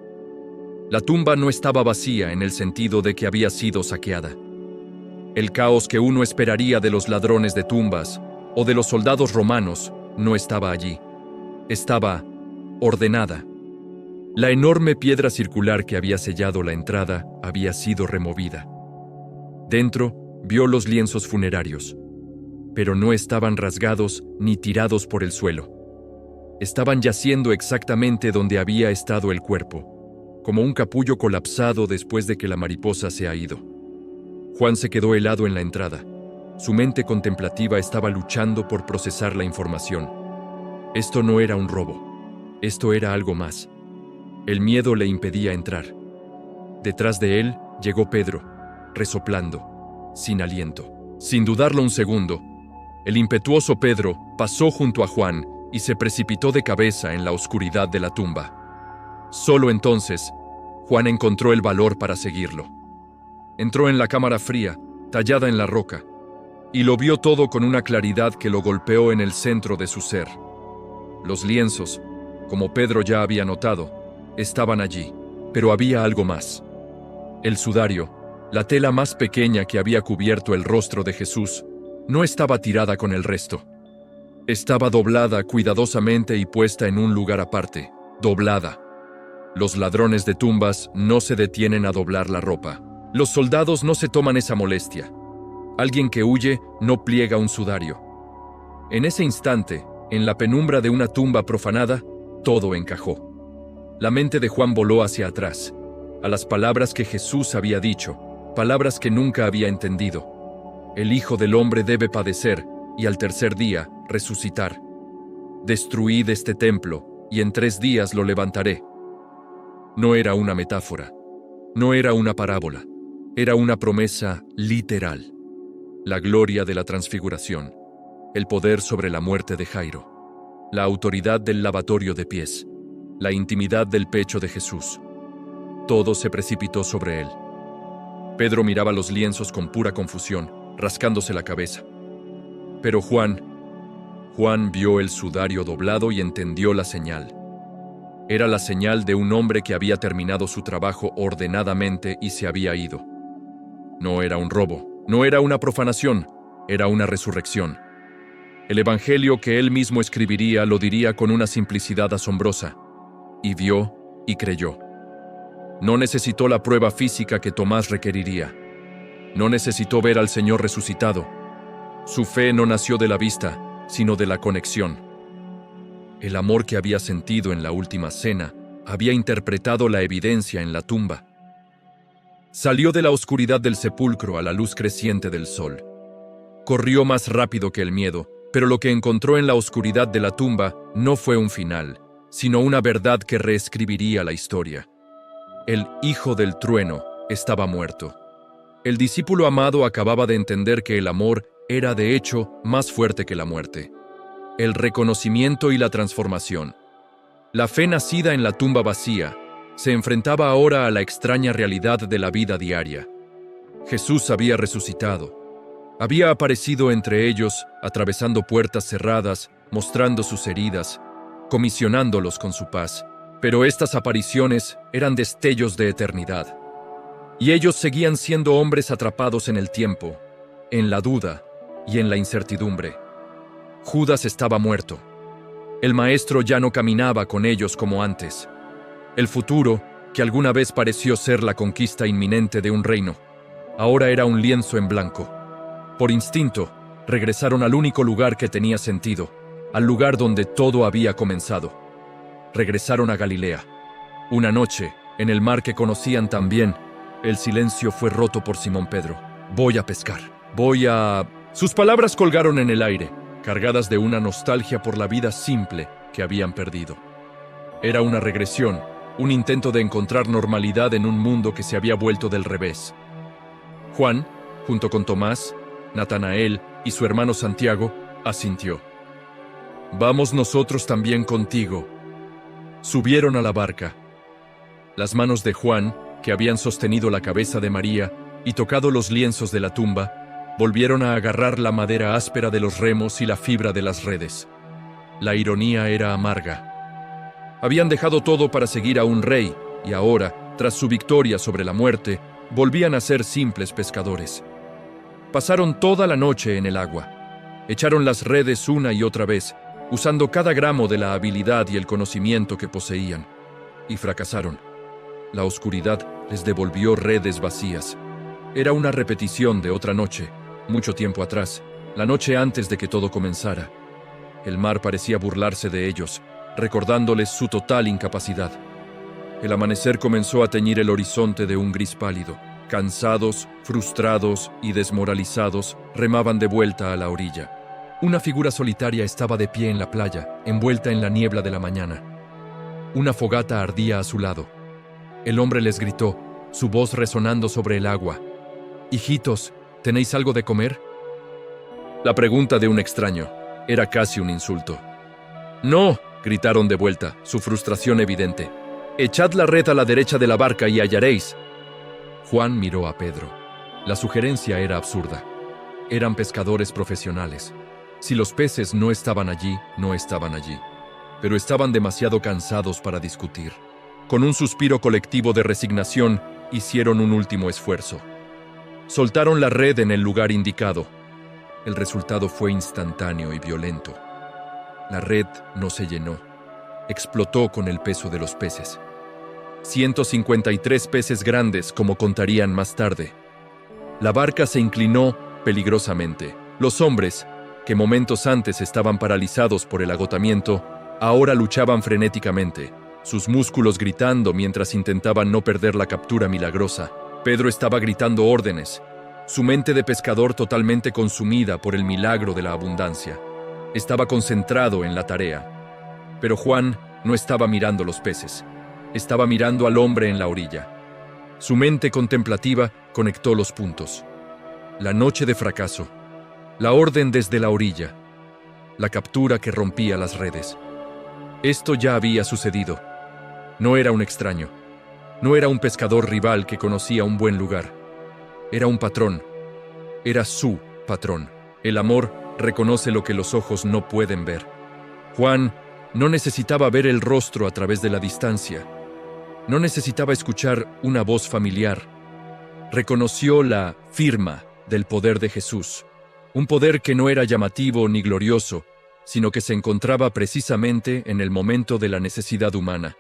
La tumba no estaba vacía en el sentido de que había sido saqueada. El caos que uno esperaría de los ladrones de tumbas o de los soldados romanos no estaba allí. Estaba ordenada. La enorme piedra circular que había sellado la entrada había sido removida. Dentro vio los lienzos funerarios, pero no estaban rasgados ni tirados por el suelo. Estaban yaciendo exactamente donde había estado el cuerpo, como un capullo colapsado después de que la mariposa se ha ido. Juan se quedó helado en la entrada. Su mente contemplativa estaba luchando por procesar la información. Esto no era un robo. Esto era algo más. El miedo le impedía entrar. Detrás de él llegó Pedro, resoplando, sin aliento. Sin dudarlo un segundo, el impetuoso Pedro pasó junto a Juan y se precipitó de cabeza en la oscuridad de la tumba. Solo entonces, Juan encontró el valor para seguirlo. Entró en la cámara fría, tallada en la roca, y lo vio todo con una claridad que lo golpeó en el centro de su ser. Los lienzos, como Pedro ya había notado, estaban allí, pero había algo más. El sudario, la tela más pequeña que había cubierto el rostro de Jesús, no estaba tirada con el resto. Estaba doblada cuidadosamente y puesta en un lugar aparte, doblada. Los ladrones de tumbas no se detienen a doblar la ropa. Los soldados no se toman esa molestia. Alguien que huye no pliega un sudario. En ese instante, en la penumbra de una tumba profanada, todo encajó. La mente de Juan voló hacia atrás, a las palabras que Jesús había dicho, palabras que nunca había entendido. El Hijo del Hombre debe padecer y al tercer día resucitar. Destruid este templo y en 3 días lo levantaré. No era una metáfora, no era una parábola, era una promesa literal. La gloria de la transfiguración, el poder sobre la muerte de Jairo, la autoridad del lavatorio de pies, la intimidad del pecho de Jesús. Todo se precipitó sobre él. Pedro miraba los lienzos con pura confusión, rascándose la cabeza. Pero Juan vio el sudario doblado y entendió la señal. Era la señal de un hombre que había terminado su trabajo ordenadamente y se había ido. No era un robo, no era una profanación, era una resurrección. El evangelio que él mismo escribiría lo diría con una simplicidad asombrosa. Y vio y creyó. No necesitó la prueba física que Tomás requeriría. No necesitó ver al Señor resucitado. Su fe no nació de la vista, sino de la conexión. El amor que había sentido en la última cena había interpretado la evidencia en la tumba. Salió de la oscuridad del sepulcro a la luz creciente del sol. Corrió más rápido que el miedo, pero lo que encontró en la oscuridad de la tumba no fue un final, sino una verdad que reescribiría la historia. El Hijo del Trueno estaba muerto. El discípulo amado acababa de entender que el amor era de hecho más fuerte que la muerte. El reconocimiento y la transformación. La fe nacida en la tumba vacía se enfrentaba ahora a la extraña realidad de la vida diaria. Jesús había resucitado. Había aparecido entre ellos, atravesando puertas cerradas, mostrando sus heridas, comisionándolos con su paz. Pero estas apariciones eran destellos de eternidad. Y ellos seguían siendo hombres atrapados en el tiempo, en la duda y en la incertidumbre. Judas estaba muerto. El Maestro ya no caminaba con ellos como antes. El futuro, que alguna vez pareció ser la conquista inminente de un reino, ahora era un lienzo en blanco. Por instinto, Regresaron al único lugar que tenía sentido, al lugar donde todo había comenzado. Regresaron a Galilea. Una noche, en el mar que conocían tan bien, el silencio fue roto por Simón Pedro. Voy a pescar. Sus palabras colgaron en el aire, cargadas de una nostalgia por la vida simple que habían perdido. Era una regresión, un intento de encontrar normalidad en un mundo que se había vuelto del revés. Juan, junto con Tomás, Natanael y su hermano Santiago, asintió. Vamos nosotros también contigo. Subieron a la barca. Las manos de Juan, que habían sostenido la cabeza de María y tocado los lienzos de la tumba, volvieron a agarrar la madera áspera de los remos y la fibra de las redes. La ironía era amarga. Habían dejado todo para seguir a un rey, y ahora, tras su victoria sobre la muerte, volvían a ser simples pescadores. Pasaron toda la noche en el agua. Echaron las redes una y otra vez, usando cada gramo de la habilidad y el conocimiento que poseían. Y fracasaron. La oscuridad les devolvió redes vacías. Era una repetición de otra noche, mucho tiempo atrás, la noche antes de que todo comenzara. El mar parecía burlarse de ellos, recordándoles su total incapacidad. El amanecer comenzó a teñir el horizonte de un gris pálido. Cansados, frustrados y desmoralizados, remaban de vuelta a la orilla. Una figura solitaria estaba de pie en la playa, envuelta en la niebla de la mañana. Una fogata ardía a su lado. El hombre les gritó, su voz resonando sobre el agua. «Hijitos, ¿tenéis algo de comer?» La pregunta de un extraño era casi un insulto. «No», gritaron de vuelta, su frustración evidente. «Echad la red a la derecha de la barca y hallaréis». Juan miró a Pedro. La sugerencia era absurda. Eran pescadores profesionales. Si los peces no estaban allí, no estaban allí. Pero estaban demasiado cansados para discutir. Con un suspiro colectivo de resignación, hicieron un último esfuerzo. Soltaron la red en el lugar indicado. El resultado fue instantáneo y violento. La red no se llenó. Explotó con el peso de los peces. 153 peces grandes, como contarían más tarde. La barca se inclinó peligrosamente. Los hombres, que momentos antes estaban paralizados por el agotamiento, ahora luchaban frenéticamente, sus músculos gritando mientras intentaban no perder la captura milagrosa. Pedro estaba gritando órdenes, su mente de pescador totalmente consumida por el milagro de la abundancia. Estaba concentrado en la tarea. Pero Juan no estaba mirando los peces. Estaba mirando al hombre en la orilla. Su mente contemplativa conectó los puntos. La noche de fracaso. La orden desde la orilla. La captura que rompía las redes. Esto ya había sucedido. No era un extraño. No era un pescador rival que conocía un buen lugar. Era un patrón. Era su patrón. El amor reconoce lo que los ojos no pueden ver. Juan no necesitaba ver el rostro a través de la distancia. No necesitaba escuchar una voz familiar. Reconoció la firma del poder de Jesús. Un poder que no era llamativo ni glorioso, sino que se encontraba precisamente en el momento de la necesidad humana.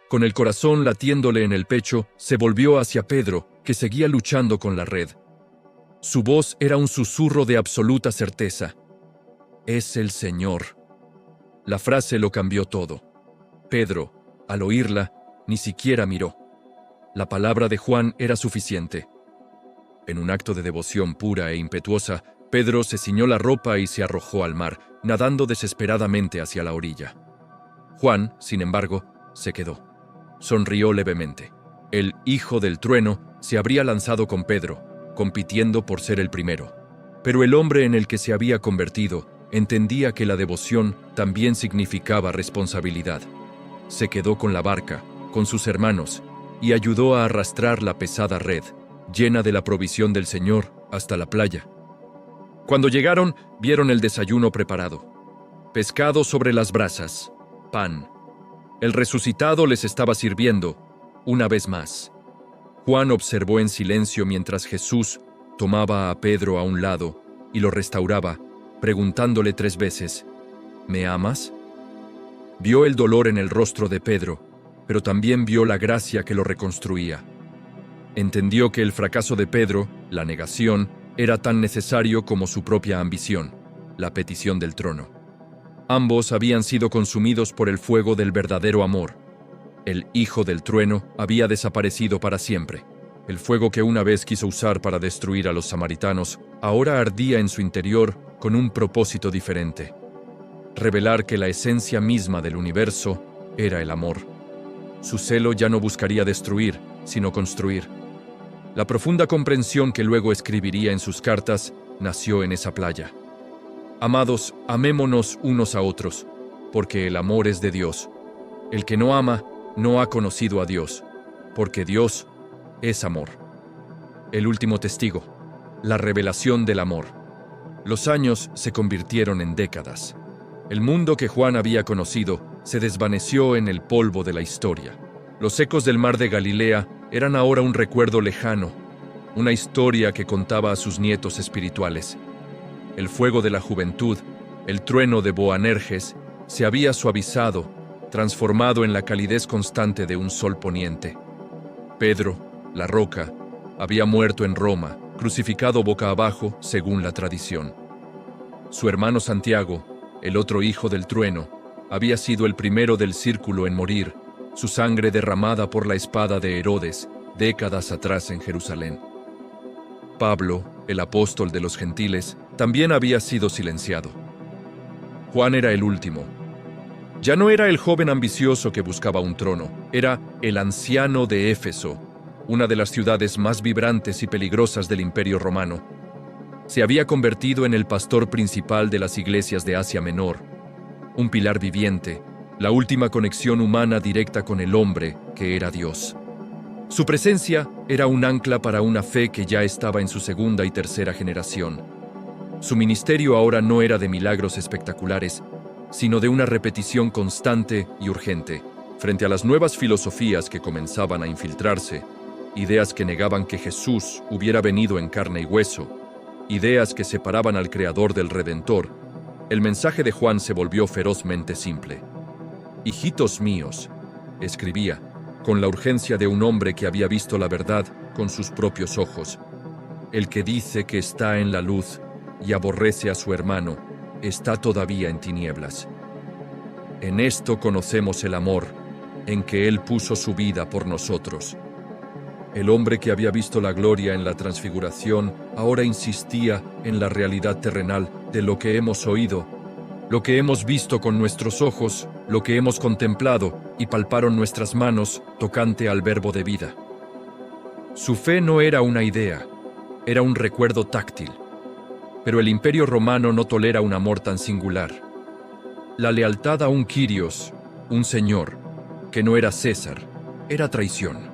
Con el corazón latiéndole en el pecho, se volvió hacia Pedro, que seguía luchando con la red. Su voz era un susurro de absoluta certeza. «Es el Señor». La frase lo cambió todo. Pedro, al oírla, ni siquiera miró. La palabra de Juan era suficiente. En un acto de devoción pura e impetuosa, Pedro se ciñó la ropa y se arrojó al mar, nadando desesperadamente hacia la orilla. Juan, sin embargo, se quedó. Sonrió levemente. El hijo del trueno se habría lanzado con Pedro, compitiendo por ser el primero. Pero el hombre en el que se había convertido entendía que la devoción también significaba responsabilidad. Se quedó con la barca, con sus hermanos, y ayudó a arrastrar la pesada red, llena de la provisión del Señor, hasta la playa. Cuando llegaron, vieron el desayuno preparado. Pescado sobre las brasas, pan. El resucitado les estaba sirviendo, una vez más. Juan observó en silencio mientras Jesús tomaba a Pedro a un lado y lo restauraba, preguntándole 3 veces, ¿me amas? Vio el dolor en el rostro de Pedro, pero también vio la gracia que lo reconstruía. Entendió que el fracaso de Pedro, la negación, era tan necesario como su propia ambición, la petición del trono. Ambos habían sido consumidos por el fuego del verdadero amor. El hijo del trueno había desaparecido para siempre. El fuego que una vez quiso usar para destruir a los samaritanos, ahora ardía en su interior con un propósito diferente: revelar que la esencia misma del universo era el amor. Su celo ya no buscaría destruir, sino construir. La profunda comprensión que luego escribiría en sus cartas nació en esa playa. Amados, amémonos unos a otros, porque el amor es de Dios. El que no ama, no ha conocido a Dios, porque Dios es amor. El último testigo, la revelación del amor. Los años se convirtieron en décadas. El mundo que Juan había conocido se desvaneció en el polvo de la historia. Los ecos del mar de Galilea eran ahora un recuerdo lejano, una historia que contaba a sus nietos espirituales. El fuego de la juventud, el trueno de Boanerges, se había suavizado, transformado en la calidez constante de un sol poniente. Pedro, la roca, había muerto en Roma, crucificado boca abajo según la tradición. Su hermano Santiago, el otro hijo del trueno, había sido el primero del círculo en morir, su sangre derramada por la espada de Herodes, décadas atrás en Jerusalén. Pablo, el apóstol de los gentiles, también había sido silenciado. Juan era el último. Ya no era el joven ambicioso que buscaba un trono, era el anciano de Éfeso, una de las ciudades más vibrantes y peligrosas del Imperio Romano. Se había convertido en el pastor principal de las iglesias de Asia Menor, un pilar viviente, la última conexión humana directa con el hombre, que era Dios. Su presencia era un ancla para una fe que ya estaba en su segunda y tercera generación. Su ministerio ahora no era de milagros espectaculares, sino de una repetición constante y urgente, frente a las nuevas filosofías que comenzaban a infiltrarse, ideas que negaban que Jesús hubiera venido en carne y hueso, ideas que separaban al Creador del Redentor. El mensaje de Juan se volvió ferozmente simple. «Hijitos míos», escribía, con la urgencia de un hombre que había visto la verdad con sus propios ojos. «El que dice que está en la luz y aborrece a su hermano, está todavía en tinieblas. En esto conocemos el amor, en que Él puso su vida por nosotros». El hombre que había visto la gloria en la transfiguración ahora insistía en la realidad terrenal de lo que hemos oído, lo que hemos visto con nuestros ojos, lo que hemos contemplado y palparon nuestras manos tocante al verbo de vida. Su fe no era una idea, era un recuerdo táctil. Pero el Imperio Romano no tolera un amor tan singular. La lealtad a un Quirios, un señor, que no era César, era traición.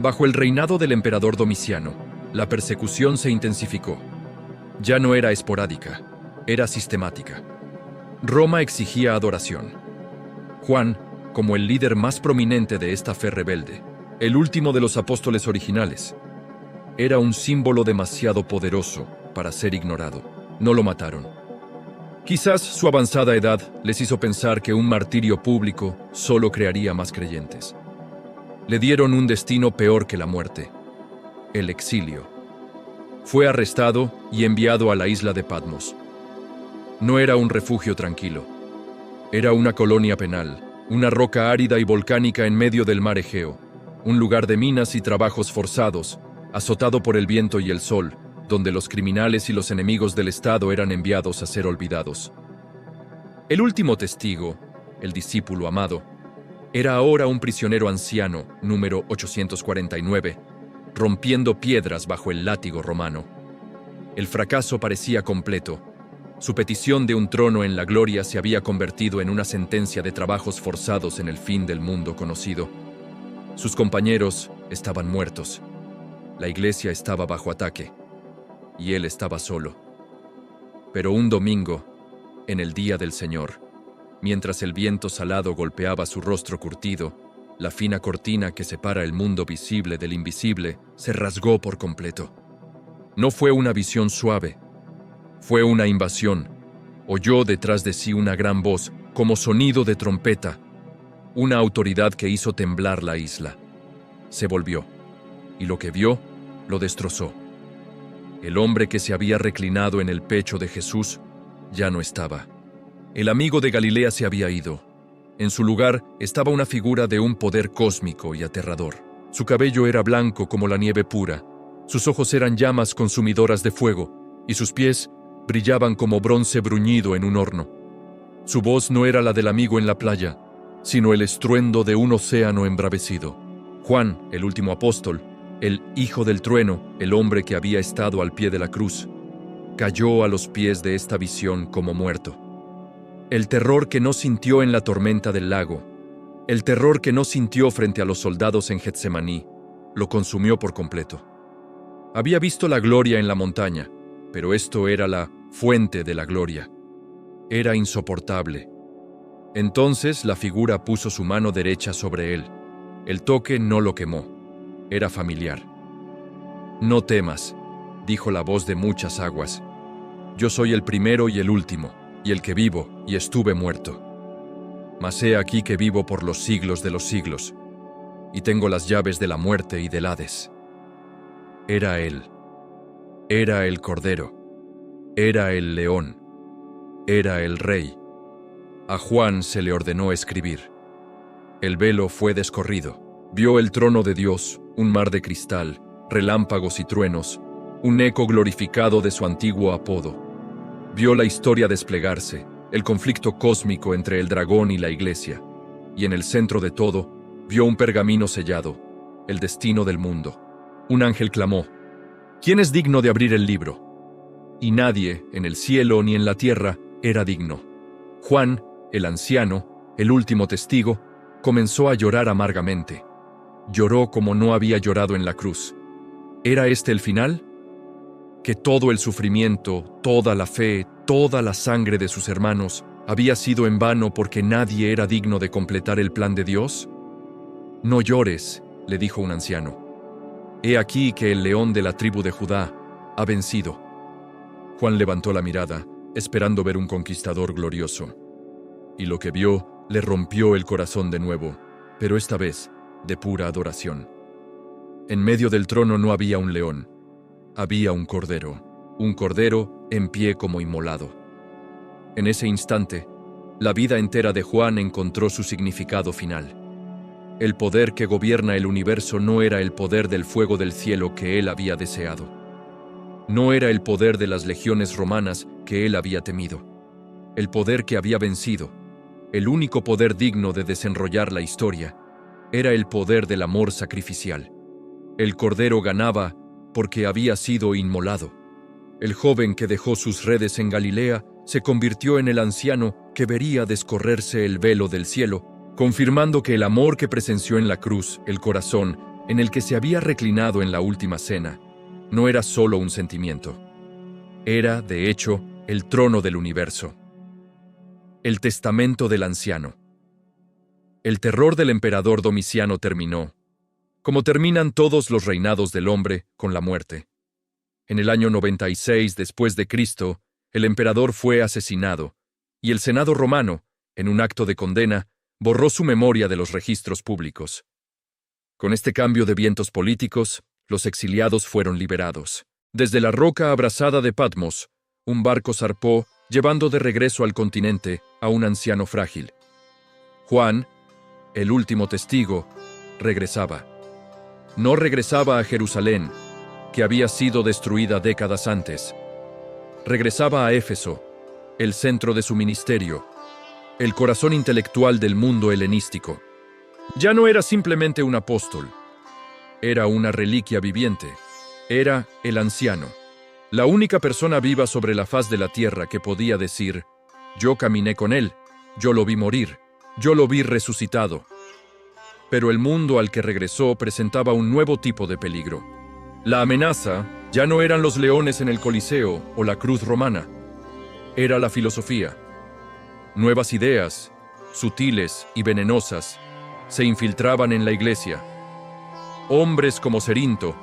Bajo el reinado del emperador Domiciano, la persecución se intensificó. Ya no era esporádica, era sistemática. Roma exigía adoración. Juan, como el líder más prominente de esta fe rebelde, el último de los apóstoles originales, era un símbolo demasiado poderoso para ser ignorado. No lo mataron. Quizás su avanzada edad les hizo pensar que un martirio público solo crearía más creyentes. Le dieron un destino peor que la muerte: el exilio. Fue arrestado y enviado a la isla de Patmos. No era un refugio tranquilo. Era una colonia penal, una roca árida y volcánica en medio del mar Egeo, un lugar de minas y trabajos forzados, azotado por el viento y el sol, donde los criminales y los enemigos del Estado eran enviados a ser olvidados. El último testigo, el discípulo amado, era ahora un prisionero anciano, número 849, rompiendo piedras bajo el látigo romano. El fracaso parecía completo. Su petición de un trono en la gloria se había convertido en una sentencia de trabajos forzados en el fin del mundo conocido. Sus compañeros estaban muertos. La iglesia estaba bajo ataque. Y él estaba solo. Pero un domingo, en el día del Señor, mientras el viento salado golpeaba su rostro curtido, la fina cortina que separa el mundo visible del invisible se rasgó por completo. No fue una visión suave, fue una invasión. Oyó detrás de sí una gran voz, como sonido de trompeta, una autoridad que hizo temblar la isla. Se volvió, y lo que vio lo destrozó. El hombre que se había reclinado en el pecho de Jesús ya no estaba. El amigo de Galilea se había ido. En su lugar estaba una figura de un poder cósmico y aterrador. Su cabello era blanco como la nieve pura, sus ojos eran llamas consumidoras de fuego, y sus pies brillaban como bronce bruñido en un horno. Su voz no era la del amigo en la playa, sino el estruendo de un océano embravecido. Juan, el último apóstol, el hijo del trueno, el hombre que había estado al pie de la cruz, cayó a los pies de esta visión como muerto. El terror que no sintió en la tormenta del lago, el terror que no sintió frente a los soldados en Getsemaní, lo consumió por completo. Había visto la gloria en la montaña, pero esto era la fuente de la gloria. Era insoportable. Entonces la figura puso su mano derecha sobre él. El toque no lo quemó. Era familiar. «No temas», dijo la voz de muchas aguas. «Yo soy el primero y el último, y el que vivo, y estuve muerto. Mas he aquí que vivo por los siglos de los siglos, y tengo las llaves de la muerte y del Hades». Era él. Era el Cordero. Era el León. Era el Rey. A Juan se le ordenó escribir. El velo fue descorrido. Vio el trono de Dios, un mar de cristal, relámpagos y truenos, un eco glorificado de su antiguo apodo. Vio la historia desplegarse, el conflicto cósmico entre el dragón y la iglesia, y en el centro de todo, vio un pergamino sellado, el destino del mundo. Un ángel clamó: «¿Quién es digno de abrir el libro?». Y nadie, en el cielo ni en la tierra, era digno. Juan, el anciano, el último testigo, comenzó a llorar amargamente. Lloró como no había llorado en la cruz. ¿Era este el final? ¿Que todo el sufrimiento, toda la fe, toda la sangre de sus hermanos había sido en vano porque nadie era digno de completar el plan de Dios? «No llores», le dijo un anciano. «He aquí que el león de la tribu de Judá ha vencido». Juan levantó la mirada, esperando ver un conquistador glorioso. Y lo que vio le rompió el corazón de nuevo, pero esta vez de pura adoración. En medio del trono no había un león, había un cordero en pie como inmolado. En ese instante, la vida entera de Juan encontró su significado final. El poder que gobierna el universo no era el poder del fuego del cielo que él había deseado. No era el poder de las legiones romanas que él había temido. El poder que había vencido, el único poder digno de desenrollar la historia, era el poder del amor sacrificial. El cordero ganaba porque había sido inmolado. El joven que dejó sus redes en Galilea se convirtió en el anciano que vería descorrerse el velo del cielo, confirmando que el amor que presenció en la cruz, el corazón en el que se había reclinado en la última cena, no era solo un sentimiento. Era, de hecho, el trono del universo. El testamento del anciano. El terror del emperador Domiciano terminó, como terminan todos los reinados del hombre, con la muerte. En el año 96 después de Cristo, el emperador fue asesinado, y el Senado romano, en un acto de condena, borró su memoria de los registros públicos. Con este cambio de vientos políticos, los exiliados fueron liberados. Desde la roca abrasada de Patmos, un barco zarpó, llevando de regreso al continente a un anciano frágil. Juan, el último testigo, regresaba. No regresaba a Jerusalén, que había sido destruida décadas antes. Regresaba a Éfeso, el centro de su ministerio, el corazón intelectual del mundo helenístico. Ya no era simplemente un apóstol, era una reliquia viviente. Era el anciano, la única persona viva sobre la faz de la tierra que podía decir: «Yo caminé con él, yo lo vi morir, yo lo vi resucitado». Pero el mundo al que regresó presentaba un nuevo tipo de peligro. La amenaza ya no eran los leones en el Coliseo o la cruz romana. Era la filosofía. Nuevas ideas, sutiles y venenosas, se infiltraban en la iglesia. Hombres como Cerinto,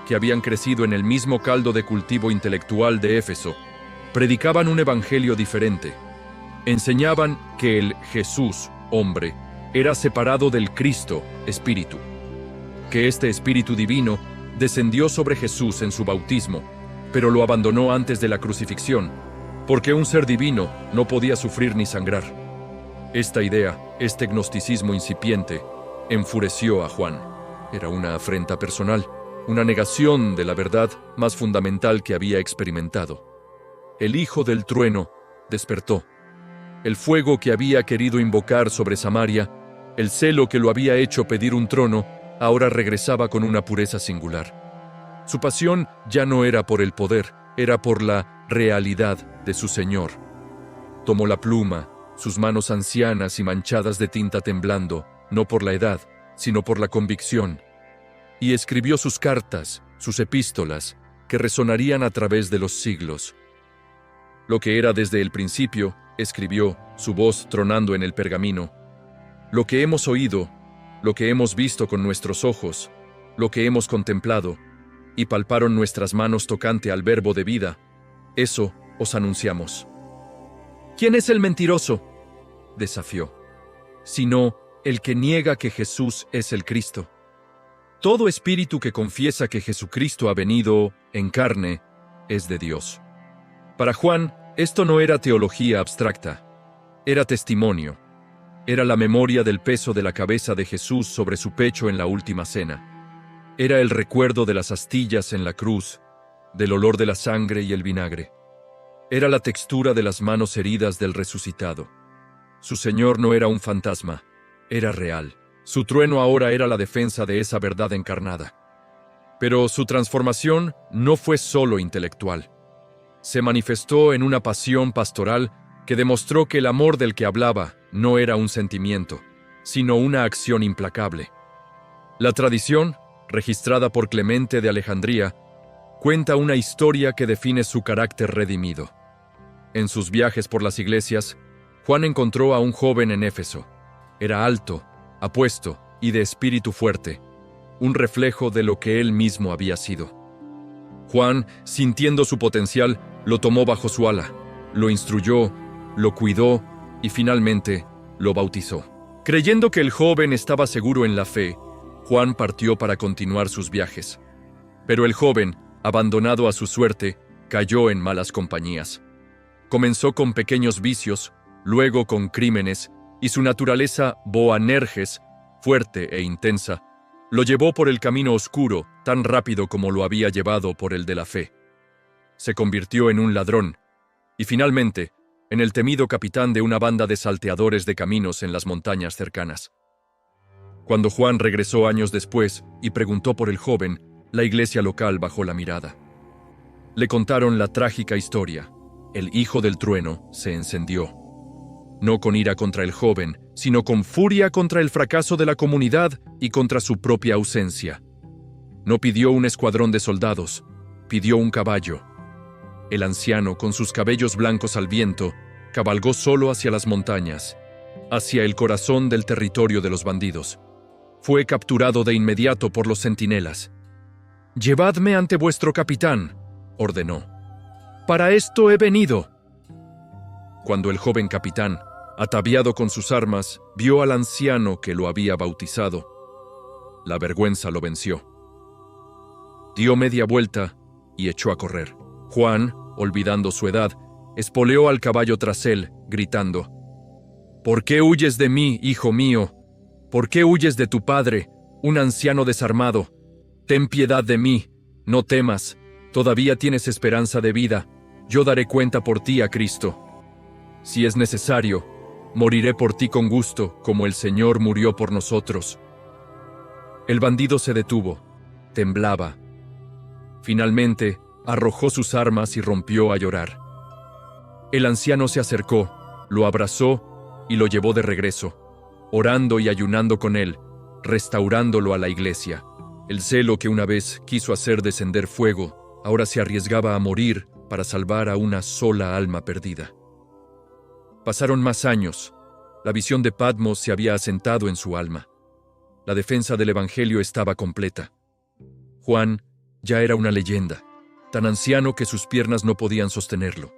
que habían crecido en el mismo caldo de cultivo intelectual de Éfeso, predicaban un evangelio diferente. Enseñaban que el Jesús, hombre, era separado del Cristo, espíritu. Que este espíritu divino descendió sobre Jesús en su bautismo, pero lo abandonó antes de la crucifixión, porque un ser divino no podía sufrir ni sangrar. Esta idea, este gnosticismo incipiente, enfureció a Juan. Era una afrenta personal, una negación de la verdad más fundamental que había experimentado. El hijo del trueno despertó. El fuego que había querido invocar sobre Samaria, el celo que lo había hecho pedir un trono, ahora regresaba con una pureza singular. Su pasión ya no era por el poder, era por la realidad de su Señor. Tomó la pluma, sus manos ancianas y manchadas de tinta temblando, no por la edad, sino por la convicción, y escribió sus cartas, sus epístolas, que resonarían a través de los siglos. Lo que era desde el principio, escribió, su voz tronando en el pergamino. Lo que hemos oído, lo que hemos visto con nuestros ojos, lo que hemos contemplado, y palparon nuestras manos tocante al verbo de vida, eso os anunciamos. ¿Quién es el mentiroso?, desafió. Sino el que niega que Jesús es el Cristo. Todo espíritu que confiesa que Jesucristo ha venido en carne es de Dios. Para Juan, esto no era teología abstracta, era testimonio. Era la memoria del peso de la cabeza de Jesús sobre su pecho en la última cena. Era el recuerdo de las astillas en la cruz, del olor de la sangre y el vinagre. Era la textura de las manos heridas del resucitado. Su Señor no era un fantasma, era real. Su trueno ahora era la defensa de esa verdad encarnada. Pero su transformación no fue solo intelectual. Se manifestó en una pasión pastoral que demostró que el amor del que hablaba no era un sentimiento, sino una acción implacable. La tradición, registrada por Clemente de Alejandría, cuenta una historia que define su carácter redimido. En sus viajes por las iglesias, Juan encontró a un joven en Éfeso. Era alto, apuesto y de espíritu fuerte, un reflejo de lo que él mismo había sido. Juan, sintiendo su potencial, lo tomó bajo su ala, lo instruyó, lo cuidó y finalmente lo bautizó. Creyendo que el joven estaba seguro en la fe, Juan partió para continuar sus viajes. Pero el joven, abandonado a su suerte, cayó en malas compañías. Comenzó con pequeños vicios, luego con crímenes, y su naturaleza Boanerges, fuerte e intensa, lo llevó por el camino oscuro tan rápido como lo había llevado por el de la fe. Se convirtió en un ladrón, y finalmente, en el temido capitán de una banda de salteadores de caminos en las montañas cercanas. Cuando Juan regresó años después y preguntó por el joven, la iglesia local bajó la mirada. Le contaron la trágica historia. El hijo del trueno se encendió. No con ira contra el joven, sino con furia contra el fracaso de la comunidad y contra su propia ausencia. No pidió un escuadrón de soldados, pidió un caballo. El anciano, con sus cabellos blancos al viento, cabalgó solo hacia las montañas, hacia el corazón del territorio de los bandidos. Fue capturado de inmediato por los centinelas. «Llevadme ante vuestro capitán», ordenó. «Para esto he venido». Cuando el joven capitán, ataviado con sus armas, vio al anciano que lo había bautizado, la vergüenza lo venció. Dio media vuelta y echó a correr. Juan, olvidando su edad, espoleó al caballo tras él, gritando: «¿Por qué huyes de mí, hijo mío? ¿Por qué huyes de tu padre, un anciano desarmado? Ten piedad de mí, no temas, todavía tienes esperanza de vida, yo daré cuenta por ti a Cristo. Si es necesario, moriré por ti con gusto, como el Señor murió por nosotros». El bandido se detuvo, temblaba. Finalmente, arrojó sus armas y rompió a llorar. El anciano se acercó, lo abrazó y lo llevó de regreso, orando y ayunando con él, restaurándolo a la iglesia. El celo que una vez quiso hacer descender fuego, ahora se arriesgaba a morir para salvar a una sola alma perdida. Pasaron más años. La visión de Patmos se había asentado en su alma. La defensa del Evangelio estaba completa. Juan ya era una leyenda, tan anciano que sus piernas no podían sostenerlo.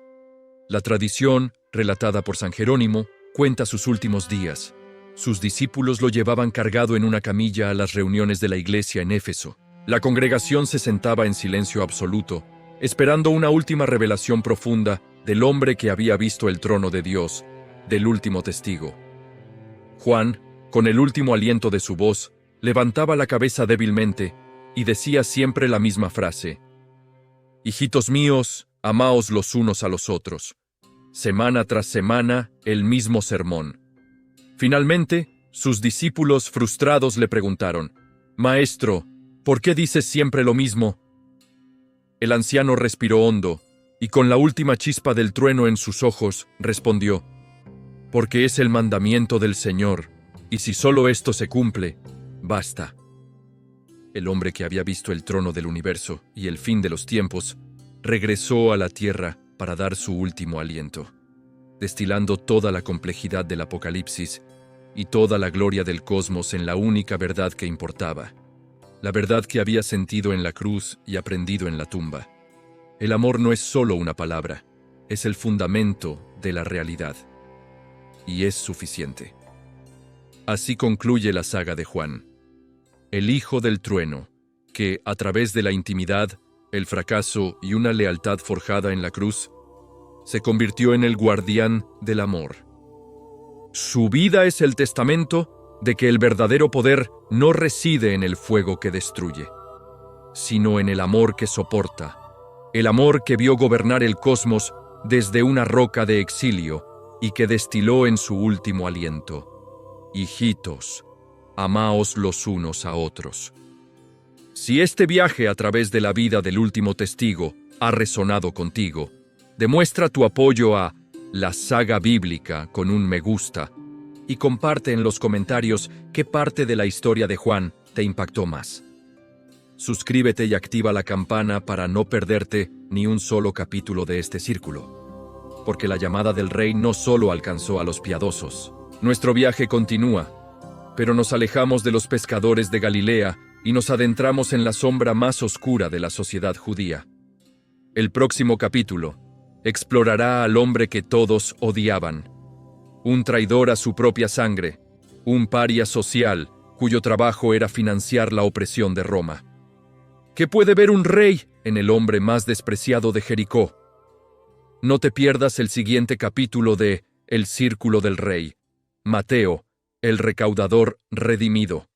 La tradición, relatada por San Jerónimo, cuenta sus últimos días. Sus discípulos lo llevaban cargado en una camilla a las reuniones de la iglesia en Éfeso. La congregación se sentaba en silencio absoluto, esperando una última revelación profunda del hombre que había visto el trono de Dios, del último testigo. Juan, con el último aliento de su voz, levantaba la cabeza débilmente y decía siempre la misma frase: «Hijitos míos, amaos los unos a los otros». Semana tras semana, el mismo sermón. Finalmente, sus discípulos frustrados le preguntaron: «Maestro, ¿por qué dices siempre lo mismo?». El anciano respiró hondo y con la última chispa del trueno en sus ojos, respondió: «Porque es el mandamiento del Señor, y si solo esto se cumple, basta». El hombre que había visto el trono del universo y el fin de los tiempos, regresó a la tierra para dar su último aliento, destilando toda la complejidad del Apocalipsis y toda la gloria del cosmos en la única verdad que importaba, la verdad que había sentido en la cruz y aprendido en la tumba. El amor no es solo una palabra, es el fundamento de la realidad, y es suficiente. Así concluye la saga de Juan, el hijo del trueno, que, a través de la intimidad, el fracaso y una lealtad forjada en la cruz, se convirtió en el guardián del amor. Su vida es el testamento de que el verdadero poder no reside en el fuego que destruye, sino en el amor que soporta, el amor que vio gobernar el cosmos desde una roca de exilio y que destiló en su último aliento: «Hijitos, amaos los unos a otros». Si este viaje a través de la vida del último testigo ha resonado contigo, demuestra tu apoyo a La Saga Bíblica con un me gusta y comparte en los comentarios qué parte de la historia de Juan te impactó más. Suscríbete y activa la campana para no perderte ni un solo capítulo de este círculo, porque la llamada del Rey no solo alcanzó a los piadosos. Nuestro viaje continúa, pero nos alejamos de los pescadores de Galilea y nos adentramos en la sombra más oscura de la sociedad judía. El próximo capítulo explorará al hombre que todos odiaban, un traidor a su propia sangre, un paria social cuyo trabajo era financiar la opresión de Roma. ¿Qué puede ver un rey en el hombre más despreciado de Jericó? No te pierdas el siguiente capítulo de El Círculo del Rey, Mateo, el recaudador redimido.